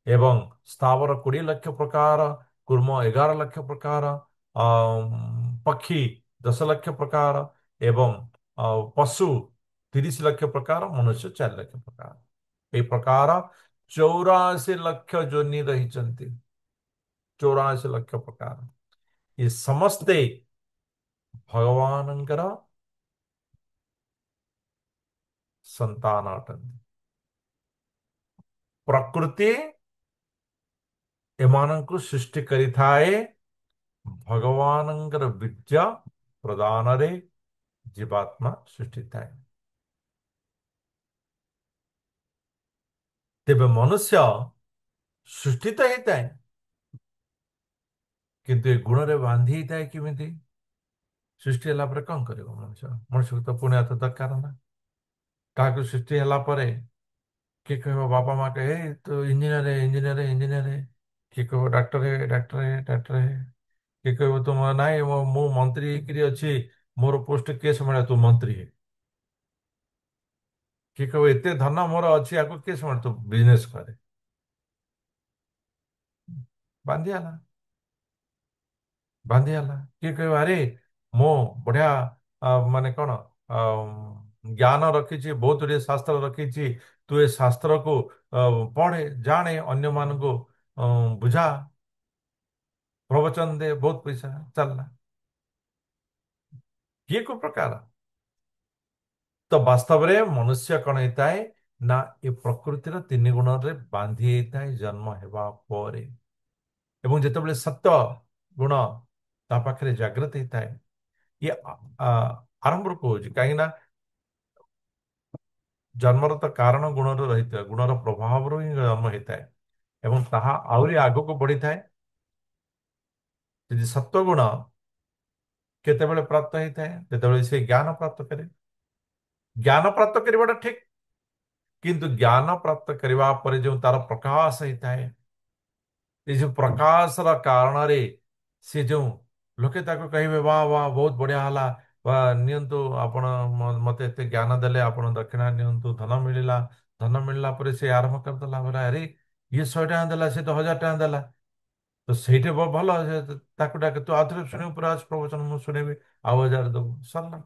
ଏବଂ ସ୍ଥାବର 20 ଲକ୍ଷ ପ୍ରକାର, କୁର୍ମ 11 ଲକ୍ଷ ପ୍ରକାର, ପକ୍ଷୀ 10 ଲକ୍ଷ ପ୍ରକାର ଏବଂ ପଶୁ 30 ଲକ୍ଷ ପ୍ରକାର, ମନୁଷ୍ୟ 4 ଲକ୍ଷ ପ୍ରକାର। এই ପ୍ରକାର 84 ଲକ୍ଷ ଯୋନି ରହିଛନ୍ତି। 84 ଲକ୍ଷ ପ୍ରକାର। ଏ ସମସ୍ତେ ଭଗବାନଙ୍କର ସନ୍ତାନ ଅଟନ୍ତି। ପ୍ରକୃତି ଏମାନଙ୍କୁ ସୃଷ୍ଟି କରିଥାଏ ଭଗବାନଙ୍କର ବୀର୍ଯ୍ୟ ପ୍ରଦାନରେ ଜୀବାତ୍ମା ସୃଷ୍ଟି ଥାଏ। ତେବେ ମନୁଷ୍ୟ ସୃଷ୍ଟି ତ ହେଇଥାଏ, କିନ୍ତୁ ଏ ଗୁଣରେ ବାନ୍ଧି ହେଇଥାଏ କେମିତି? ସୃଷ୍ଟି ହେଲା ପରେ କଣ କରିବ ମଣିଷ? ମଣିଷକୁ ତ ପୁଣି ହାତ ଦରକାର ନା। କାହାକୁ ସୃଷ୍ଟି ହେଲା ପରେ କିଏ କହିବ ବାପା ମା କହେ ତୁ ଇଞ୍ଜିନିୟର ଇଞ୍ଜିନିୟର ଇଞ୍ଜିନିୟର। କିଏ କହିବ ଡାକ୍ତର ଡାକ୍ତର ଡାକ୍ତର। କିଏ କହିବ ତୁମ ନାଇଁ ମୁଁ ମନ୍ତ୍ରୀ ହେଇକିରି ଅଛି, ମୋର ପୋଷ୍ଟ କିଏ ସମ୍ଭାଳିବ? ତୁ ମନ୍ତ୍ରୀ ହେ। କିଏ କହିବ ଏତେ ଧନ ମୋର ଅଛି, ଆକୁ କିଏ ସମ୍ଭାଳିବ? ତୁ ବିଜନେସ କରେ। ବାନ୍ଧି ହେଲା ବାନ୍ଧି ହେଲା। କିଏ କହିବ ଆରେ ମୁଁ ବଢିଆ ମାନେ କଣ ଆ, ଜ୍ଞାନ ରଖିଛି, ବହୁତ ଗୁଡ଼ିଏ ଶାସ୍ତ୍ର ରଖିଛି, ତୁ ଏ ଶାସ୍ତ୍ରକୁ ପଢେ, ଜାଣେ, ଅନ୍ୟମାନଙ୍କୁ ବୁଝା, ପ୍ରବଚନ ଦେ, ବହୁତ ପଇସା ଚାଲିଲା। କିଏ କୋଉ ପ୍ରକାର? ତ ବାସ୍ତବରେ ମନୁଷ୍ୟ କଣ ହେଇଥାଏ ନା ଏ ପ୍ରକୃତିର 3 ଗୁଣରେ ବାନ୍ଧି ହେଇଥାଏ ଜନ୍ମ ହେବା ପରେ। ଏବଂ ଯେତେବେଳେ ସତ୍ୟ ଗୁଣ ତା ପାଖରେ ଜାଗ୍ରତ ହେଇଥାଏ, ଇଏ ଆରମ୍ଭରୁ କହୁଛି କାହିଁକି ନା ଜନ୍ମର ତ କାରଣ ଗୁଣରେ ରହିଥାଏ, ଗୁଣର ପ୍ରଭାବରୁ ହିଁ ଜନ୍ମ ହେଇଥାଏ ଏବଂ ତାହା ଆହୁରି ଆଗକୁ ବଢିଥାଏ। ଯଦି ସତ୍ୟ ଗୁଣ କେତେବେଳେ ପ୍ରାପ୍ତ ହେଇଥାଏ? ଯେତେବେଳେ ସେ ଜ୍ଞାନ ପ୍ରାପ୍ତ କରେ। ଜ୍ଞାନ ପ୍ରାପ୍ତ କରିବାଟା ଠିକ, କିନ୍ତୁ ଜ୍ଞାନ ପ୍ରାପ୍ତ କରିବା ପରେ ଯେଉଁ ତାର ପ୍ରକାଶ ହେଇଥାଏ, ଏ ଯୋଉ ପ୍ରକାଶର କାରଣରେ ସେ ଯେଉଁ ଲୋକେ ତାକୁ କହିବେ ବା ବା ବହୁତ ବଢିଆ ହେଲା, ବା ନିଅନ୍ତୁ ଆପଣ ମତେ ଏତେ ଜ୍ଞାନ ଦେଲେ, ଆପଣ ଦକ୍ଷିଣା ନିଅନ୍ତୁ, ଧନ ମିଳିଲା। ଧନ ମିଳିଲା ପରେ ସେ ଆରମ୍ଭ କରିଦେଲା ପରେ ଆରେ ଇଏ 100 ଟଙ୍କା ଦେଲା, ସେ ତ 1000 ଟଙ୍କା ଦେଲା। ତ ସେଇଠି ଭଲ ତାକୁ ଡାକେ, ତୁ ଆଉଥରେ ଶୁଣିବୁ ପୁରା ପ୍ରବଚନ ମୁଁ ଶୁଣିବି, ଆଉ 1000 ଦବୁ। ସରିଲା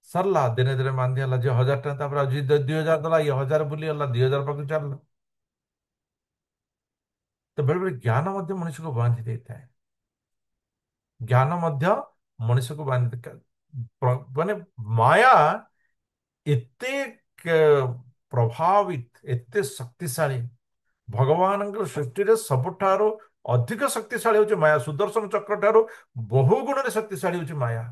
ସରିଲା। ଦିନେ ଦିନେ ବାନ୍ଧି ହେଲା ଯେ 1000 ଟଙ୍କା, ତାପରେ ଆଉ 2000 ଦେଲା, ଇଏ 1000 ବୁଲିଗଲା, 2000 ପାଖକୁ ଚାଲିଲା। ତ ବେଳେ ବେଳେ ଜ୍ଞାନ ମଧ୍ୟ ମଣିଷକୁ ବାନ୍ଧି ଦେଇଥାଏ। ଜ୍ଞାନ ମଧ୍ୟ ମଣିଷକୁ ବାନ୍ଧି ମାନେ ମାୟା ଏତେ ପ୍ରଭାବିତ, ଏତେ ଶକ୍ତିଶାଳୀ। ଭଗବାନଙ୍କର ସୃଷ୍ଟିରେ ସବୁଠାରୁ ଅଧିକ ଶକ୍ତିଶାଳୀ ହଉଛି ମାୟା। ସୁଦର୍ଶନ ଚକ୍ର ଠାରୁ ବହୁ ଗୁଣରେ ଶକ୍ତିଶାଳୀ ହଉଛି ମାୟା।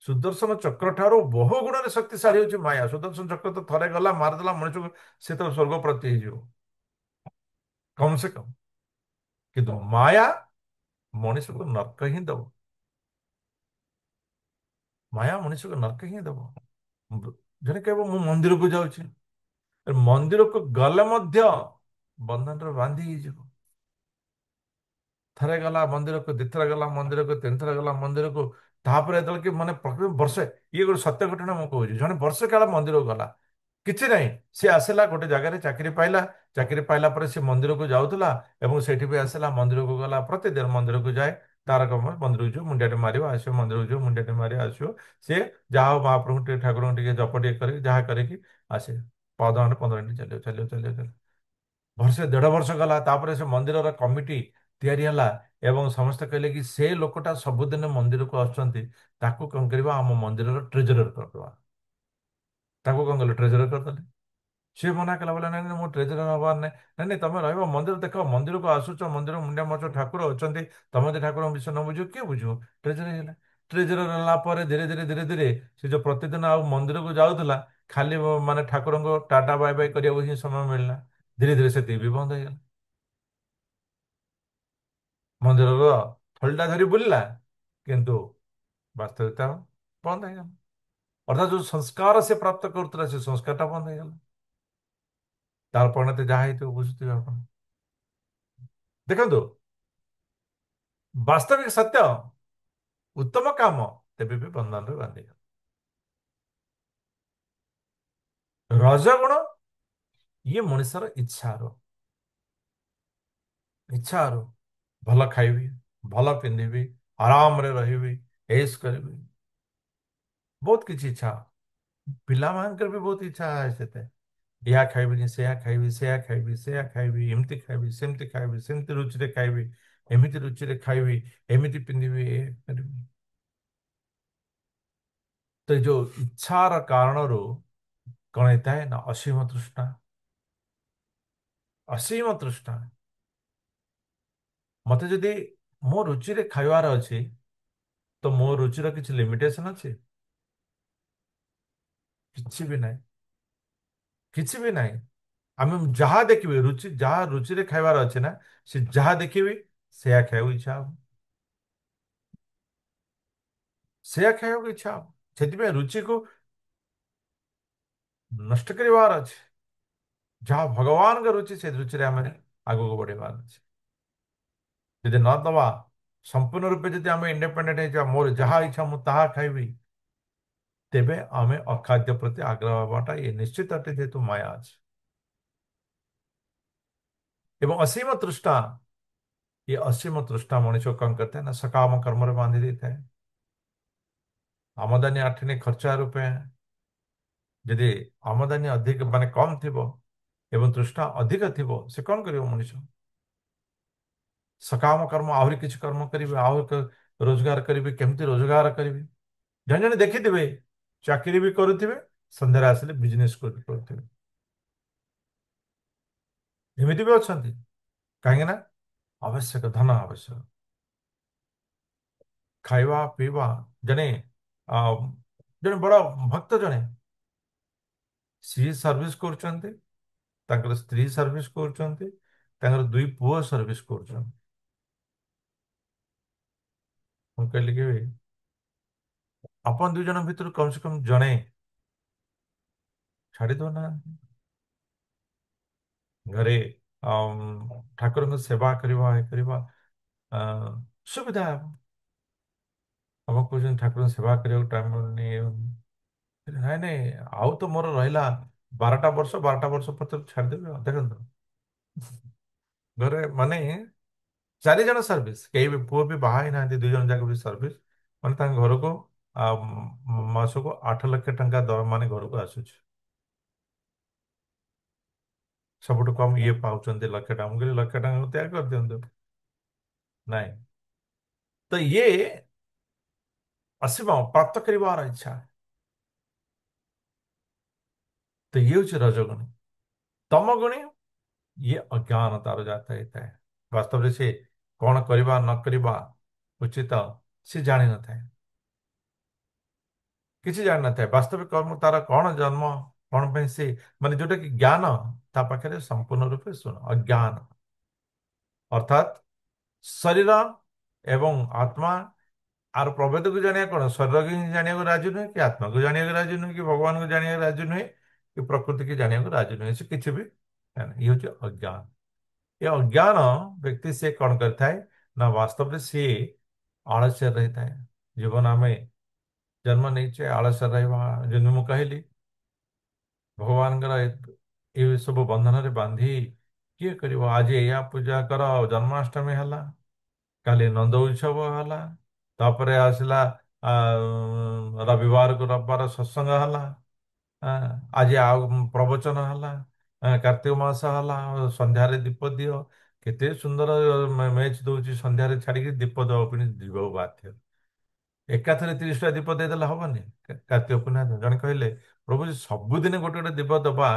ସୁଦର୍ଶନ ଚକ୍ର ଠାରୁ ବହୁ ଗୁଣରେ ଶକ୍ତିଶାଳୀ ହଉଛି ମାୟା। ସୁଦର୍ଶନ ଚକ୍ର ତ ଥରେ ଗଲା ମାରିଦେଲା ମଣିଷକୁ, ସେ ତ ସ୍ୱର୍ଗ ପ୍ରତି ହେଇଯିବ କମ ସେ କମ। କିନ୍ତୁ ମାୟା ମଣିଷକୁ ନର୍କ ହିଁ ଦବ। ମାୟା ମଣିଷକୁ ନର୍କ ହିଁ ଦବ। ଜଣେ କହିବ ମୁଁ ମନ୍ଦିରକୁ ଯାଉଛି, ମନ୍ଦିରକୁ ଗଲେ ମଧ୍ୟ ବନ୍ଧନରେ ବାନ୍ଧି ହେଇଯିବ। ଥରେ ଗଲା ମନ୍ଦିରକୁ, ଦିଥର ଗଲା ମନ୍ଦିରକୁ, 3 ଥର ଗଲା ମନ୍ଦିରକୁ, ତାପରେ ଯେତେବେଳେ କି ମାନେ ବର୍ଷେ, ଇଏ ଗୋଟେ ସତ୍ୟ ଘଟଣା ମୁଁ କହୁଛି, ଜଣେ ବର୍ଷେ କାଳ ମନ୍ଦିରକୁ ଗଲା, କିଛି ନାହିଁ। ସେ ଆସିଲା ଗୋଟେ ଜାଗାରେ ଚାକିରି ପାଇଲା। ଚାକିରି ପାଇଲା ପରେ ସେ ମନ୍ଦିରକୁ ଯାଉଥିଲା ଏବଂ ସେଠି ବି ଆସିଲା, ମନ୍ଦିରକୁ ଗଲା, ପ୍ରତିଦିନ ମନ୍ଦିରକୁ ଯାଏ। ତାର କାମ ମନ୍ଦିରକୁ ଯିବ ମୁଣ୍ଡିଆଟେ ମାରିବ ଆସିବ, ମନ୍ଦିରକୁ ଯିବ ମୁଣ୍ଡିଆଟେ ମାରିବ ଆସିବ। ସିଏ ଯାହା ହଉ ମହାପ୍ରଭୁଙ୍କୁ ଟିକେ ଠାକୁରଙ୍କୁ ଟିକେ ଜପ ଟିକେ କରିକି ଯାହା କରିକି ଆସେ। ଅଧଘଣ୍ଟେ 15 ମିନିଟ୍ ଚାଲିବ ଚାଲିବ ଚାଲିବ ଚାଲିବ। ବର୍ଷେ 1.5 ବର୍ଷ ଗଲା, ତାପରେ ସେ ମନ୍ଦିରର କମିଟି ତିଆରି ହେଲା ଏବଂ ସମସ୍ତେ କହିଲେ କି ସେ ଲୋକଟା ସବୁଦିନ ମନ୍ଦିରକୁ ଆସୁଛନ୍ତି, ତାକୁ କଣ କରିବା ଆମ ମନ୍ଦିରର ଟ୍ରେଜରର କରିଦେବା। ତାକୁ କଣ କଲେ ଟ୍ରେଜରର କରିଦେଲେ। ସିଏ ମନା କଲା, ବୋଲେ ନାଇଁ ନାଇଁ, ମୁଁ ଟ୍ରେଜରର ହବାର ନାହିଁ। ନାଇଁ ନାଇଁ, ତମେ ରହିବ ମନ୍ଦିର ଦେଖ, ମନ୍ଦିରକୁ ଆସୁଛ, ମନ୍ଦିର ମୁଣ୍ଡିଆ ମାରୁଛ, ଠାକୁର ଅଛନ୍ତି, ତମେ ଯଦି ଠାକୁରଙ୍କ ବିଷୟ ନ ବୁଝିବ କିଏ ବୁଝିବ। ଟ୍ରେଜର ହେଇଗଲା। ଟ୍ରେଜରର ହେଲା ପରେ ଧୀରେ ଧୀରେ ଧୀରେ ଧୀରେ ସେ ଯୋଉ ପ୍ରତିଦିନ ଆଉ ମନ୍ଦିରକୁ ଯାଉଥିଲା, ଖାଲି ମାନେ ଠାକୁରଙ୍କୁ ଟାଟା ବାଇ ବାଇ କରିବାକୁ ହିଁ ସମୟ ମିଳିଲା। ଧୀରେ ଧୀରେ ସେତିକି ବି ବନ୍ଦ ହେଇଗଲା। ମନ୍ଦିରର ଥଳିଟା ଧରି ବୁଲିଲା, କିନ୍ତୁ ବାସ୍ତବିକତା ବନ୍ଦ ହେଇଗଲା। ଅର୍ଥାତ୍ ଯୋଉ ସଂସ୍କାର ସେ ପ୍ରାପ୍ତ କରୁଥିଲା, ସେ ସଂସ୍କାରଟା ବନ୍ଦ ହେଇଗଲା। ତାର ପରିଣତି ଯାହା ହେଇଥିବ ବୁଝୁଥିବେ ଆପଣ। ଦେଖନ୍ତୁ, ବାସ୍ତବିକ ସତ୍ୟ ଉତ୍ତମ କାମ ତେବେ ବି ବନ୍ଧନରେ ବାନ୍ଧିବ। ରଜଗୁଣ ଇଏ ମଣିଷର ଇଚ୍ଛାରୁ ଭଲ ଖାଇବି, ଭଲ ପିନ୍ଧିବି, ଆରାମରେ ରହିବି, ଏଇସ୍ କରିବି, ବହୁତ କିଛି ଇଚ୍ଛା। ପିଲାମାନଙ୍କର ବି ବହୁତ ଇଚ୍ଛା ସେତେ, ଏହା ଖାଇବିନି, ସେୟା ଖାଇବି, ସେୟା ଖାଇବି, ସେୟା ଖାଇବି, ଏମିତି ଖାଇବି, ସେମିତି ଖାଇବି, ସେମିତି ରୁଚିରେ ଖାଇବି, ଏମିତି ରୁଚିରେ ଖାଇବି, ଏମିତି ପିନ୍ଧିବି, ଏ କରିବି। ତ ଏ ଯୋଉ ଇଚ୍ଛାର କାରଣରୁ କଣ ହେଇଥାଏ ନା ଅସୀମ ତୃଷ୍ଣା। ଅସୀମ ତୃଷ୍ଣା। ମତେ ଯଦି ମୋ ରୁଚିରେ ଖାଇବାର ଅଛି, ତ ମୋ ରୁଚିର କିଛି ଲିମିଟେସନ ଅଛି? କିଛି ବି ନାହିଁ। କିଛି ବି ନାହିଁ। ଆମେ ଯାହା ଦେଖିବି, ଯାହା ରୁଚିରେ ଖାଇବାର ଅଛି ନା, ସେ ଯାହା ଦେଖିବି ସେୟା ଖାଇବାକୁ ଇଚ୍ଛା ହବ, ସେୟା ଖାଇବାକୁ ଇଚ୍ଛା ହବ। ସେଥିପାଇଁ ରୁଚିକୁ ନଷ୍ଟ କରିବାର ଅଛି। ଯାହା ଭଗବାନଙ୍କ ରୁଚି, ସେ ରୁଚିରେ ଆମେ ଆଗକୁ ବଢିବାର ଅଛି। ଯଦି ନ ଦବା, ସମ୍ପୂର୍ଣ୍ଣ ରୂପେ ଯଦି ଆମେ ଇଣ୍ଡିପେଣ୍ଡେଣ୍ଟ ହେଇଯିବା, ମୋର ଯାହା ଇଚ୍ଛା ମୁଁ ତାହା ଖାଇବି, ତେବେ ଆମେ ଅଖାଦ୍ୟ ପ୍ରତି ଆଗ୍ରହ ହବାଟା ଏ ନିଶ୍ଚିତ ଅଟେ, ଯେହେତୁ ମାୟା ଅଛି। ଏବଂ ଅସୀମ ତୃଷ୍ଣା, ये असीम तृष्णा मनुष्य को कौन करता है ना सकाम कर्म रे बांधी देता है। आमदानी आठने खर्चा रूपे हैं। यदि आमदानी अधिक माने कम थिबो एवं तृष्णा अधिक थिबो, से कौन करियो मनुष्य? सकाम कर्म आहुरी किछ कर्म करिवे, रोजगार करिवे, केमती रोजगार करिवे। जन जन देखिथिबे चाकरी भी करुथिबे, संध्यारे आसिले बिजनेस करुथिबे। एमिति भी अछंती, काहेकि ना आवश्यक धन आवश्यक। खाइबा पीवा, जने आ, जने बड़ा भक्त जने ସିଏ ସର୍ଭିସ କରୁଛନ୍ତି, ତାଙ୍କର ସ୍ତ୍ରୀ ସର୍ଭିସ କରୁଛନ୍ତି, ତାଙ୍କର ଦୁଇ ପୁଅ ସର୍ଭିସ କରୁଛନ୍ତି। ମୁଁ କହିଲି କି ଆପଣ ଦୁଇ ଜଣ ଭିତରୁ କମ ସେ କମ ଜଣେ ଛାଡି ଦଉନାହାନ୍ତି। ଘରେ ଠାକୁରଙ୍କ ସେବା କରିବା, ଏ କରିବା, ଆ, ସୁବିଧା ହେବ। ଆପଣ କହୁଛନ୍ତି ଠାକୁରଙ୍କ ସେବା କରିବାକୁ ଟାଇମ ମିଳୁନି, ଇଏ ହଉନି। ନାଇଁ ନାଇଁ, ଆଉ ତ ମୋର ରହିଲା 12ଟା ବର୍ଷ, 12ଟା ବର୍ଷ ପରେ ଛାଡ଼ିଦେବି ଆଉ। ଦେଖନ୍ତୁ, ଘରେ ମାନେ 4 ଜଣ ସର୍ଭିସ, କେହି ବି ପୁଅ ବି ବାହା ହେଇନାହାନ୍ତି, 2 ଜଣ ଯାକ ବି ସର୍ଭିସ, ମାନେ ତାଙ୍କ ଘରକୁ ଆ, ମାସକୁ 8 ଲକ୍ଷ ଟଙ୍କା ମାନେ ଘରକୁ ଆସୁଛି। ସବୁଠୁ କମ ଇଏ ପାଉଛନ୍ତି 1 ଲକ୍ଷ ଟଙ୍କା। ମୁଁ କହିଲି 1 ଲକ୍ଷ ଟଙ୍କା ତିଆରି କରିଦିଅନ୍ତୁ। ନାଇଁ, ତ ଇଏ ଅସୀମ ପ୍ରାପ୍ତ କରିବାର ଇଚ୍ଛା, ତ ଇଏ ହଉଛି ରଜଗୁଣ। ତମ ଗୁଣୀ ଇଏ ଅଜ୍ଞାନତାର ଜାତ ହେଇଥାଏ। ବାସ୍ତବରେ ସେ କଣ କରିବା ନ କରିବା ଉଚିତ ସେ ଜାଣିନଥାଏ, କିଛି ଜାଣିନଥାଏ। ବାସ୍ତବିକ କର୍ମ ତାର କଣ ଜନ୍ମ, କଣ ପାଇଁ ସେ ମାନେ ଯୋଉଟା କି ଜ୍ଞାନ ତା ପାଖରେ ସମ୍ପୂର୍ଣ୍ଣ ରୂପେ ଶୂନ, ଅଜ୍ଞାନ। ଅର୍ଥାତ୍ ଶରୀର ଏବଂ ଆତ୍ମା ଆର ପ୍ରଭେଦକୁ ଜାଣିବା କଣ, ଶରୀରକୁ ହିଁ ଜାଣିବାକୁ ରାଜି ନୁହେଁ, କି ଆତ୍ମାକୁ ଜାଣିବାକୁ ରାଜି ନୁହେଁ, କି ଭଗବାନଙ୍କୁ ଜାଣିବାକୁ ରାଜି ନୁହେଁ, କି ପ୍ରକୃତି କି ଜାଣିବାକୁ ରାଜି ନୁହେଁ। ସେ କିଛି ବି ଜାଣେ। ଇଏ ହଉଛି ଅଜ୍ଞାନ। ଏ ଅଜ୍ଞାନ ବ୍ୟକ୍ତି ସେ କଣ କରିଥାଏ ନା ବାସ୍ତବରେ ସିଏ ଆଳସ୍ୟ ରହିଥାଏ। ଜୀବନ ଆମେ ଜନ୍ମ ନେଇଛେ ଆଳସ୍ୟ ରହିବା, ଯେମିତି ମୁଁ କହିଲି ଭଗବାନଙ୍କର ଏ ସବୁ ବନ୍ଧନରେ ବାନ୍ଧି କିଏ କରିବ। ଆଜି ଏଇଆ ପୂଜା କର, ଜନ୍ମାଷ୍ଟମୀ ହେଲା, କାଲି ନନ୍ଦ ଉତ୍ସବ ହେଲା, ତାପରେ ଆସିଲା ରବିବାରକୁ ରବିବାର ସତ୍ସଙ୍ଗ ହେଲା, ଆଜି ଆଉ ପ୍ରବଚନ ହେଲା, କାର୍ତ୍ତିକ ମାସ ହେଲା, ସନ୍ଧ୍ୟାରେ ଦୀପ ଦିଅ। କେତେ ସୁନ୍ଦର ମ୍ୟାଚ୍ ଦଉଛି, ସନ୍ଧ୍ୟାରେ ଛାଡିକି ଦୀପ ଦେବା ପାଇଁ ଯିବାକୁ ବାଧ୍ୟ। ଏକାଥରେ 30ଟା ଦୀପ ଦେଇଦେଲେ ହବନି? କାର୍ତ୍ତିକ ପୂର୍ଣ୍ଣିମା ଦିନ ଜଣେ କହିଲେ, ପ୍ରଭୁ ସବୁଦିନ ଗୋଟେ ଗୋଟେ ଦୀପ ଦବା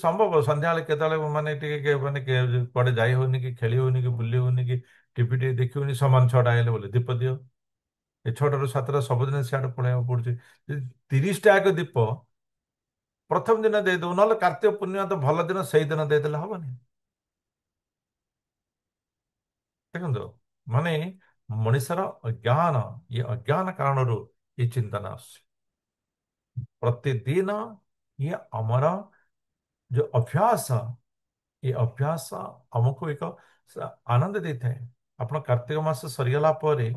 ସମ୍ଭବ? ସନ୍ଧ୍ୟାବେଳେ କେତେବେଳେ ମାନେ ଟିକେ ମାନେ କୁଆଡେ ଯାଇ ହଉନି କି, ଖେଳି ହଉନି କି, ବୁଲି ହଉନି କି, ଟିଭି ଟିକେ ଦେଖି ହଉନି, ସମାନ 6ଟା ହେଲେ ବୋଲେ ଦୀପ ଦିଅ। ଏ 6ଟାରୁ 7ଟା ସବୁଦିନ ସିଆଡେ ପଳେଇବାକୁ ପଡୁଛି। 30ଟା ଏକ ଦୀପ ପ୍ରଥମ ଦିନ ଦେଇଦବୁ, ନହେଲେ କାର୍ତ୍ତିକ ପୂର୍ଣ୍ଣିମା ତ ଭଲ ଦିନ, ସେଇ ଦିନ ଦେଇଦେଲେ ହବନି? ଦେଖନ୍ତୁ, ମାନେ ମଣିଷର ଅଜ୍ଞାନ, ଏ ଅଜ୍ଞାନ କାରଣରୁ ଏ ଚିନ୍ତନା ଆସୁଛି। ପ୍ରତିଦିନ ये ଆମର जो ଅଭ୍ୟାସ, ଏ ଅଭ୍ୟାସ ଆମକୁ ଏକ ଆନନ୍ଦ ଦେଇଥାଏ। ଆପଣ କାର୍ତ୍ତିକ ମାସ ସରିଗଲା ପରେ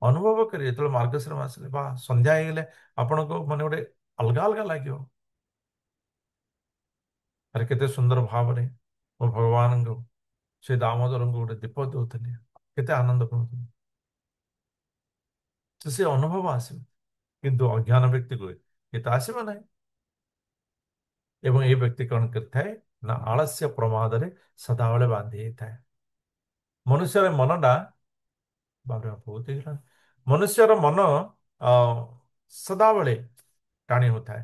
ଅନୁଭବ କରିବେ, ଯେତେବେଳେ ମାର୍ଗଶିର ମାସରେ ବା ସନ୍ଧ୍ୟା ହେଇଗଲେ ଆପଣଙ୍କୁ ମାନେ ଗୋଟେ ଅଲଗା ଅଲଗା ଲାଗିବ। ଆରେ କେତେ ସୁନ୍ଦର ଭାବରେ ମୋ ଭଗବାନଙ୍କୁ, ସେ ଦାମୋଦରଙ୍କୁ ଗୋଟେ ଦୀପ ଦଉଥିଲେ, କେତେ ଆନନ୍ଦ ପାଉଥିଲେ। ତ ସେ ଅନୁଭବ ଆସିବ, କିନ୍ତୁ ଅଜ୍ଞାନ ବ୍ୟକ୍ତିକୁ ଏ ତ ଆସିବ ନାହିଁ। ଏବଂ ଏ ବ୍ୟକ୍ତି କଣ କରିଥାଏ ନା ଆଳସ୍ୟ ପ୍ରମାଦରେ ସଦାବେଳେ ବାନ୍ଧି ହେଇଥାଏ। ମନୁଷ୍ୟର ମନଟା ବାବା ବହୁତ ହେଇଗଲାଣି। ମନୁଷ୍ୟର ମନ ଅ, ସଦାବେଳେ ଟାଣି ହେଉଥାଏ।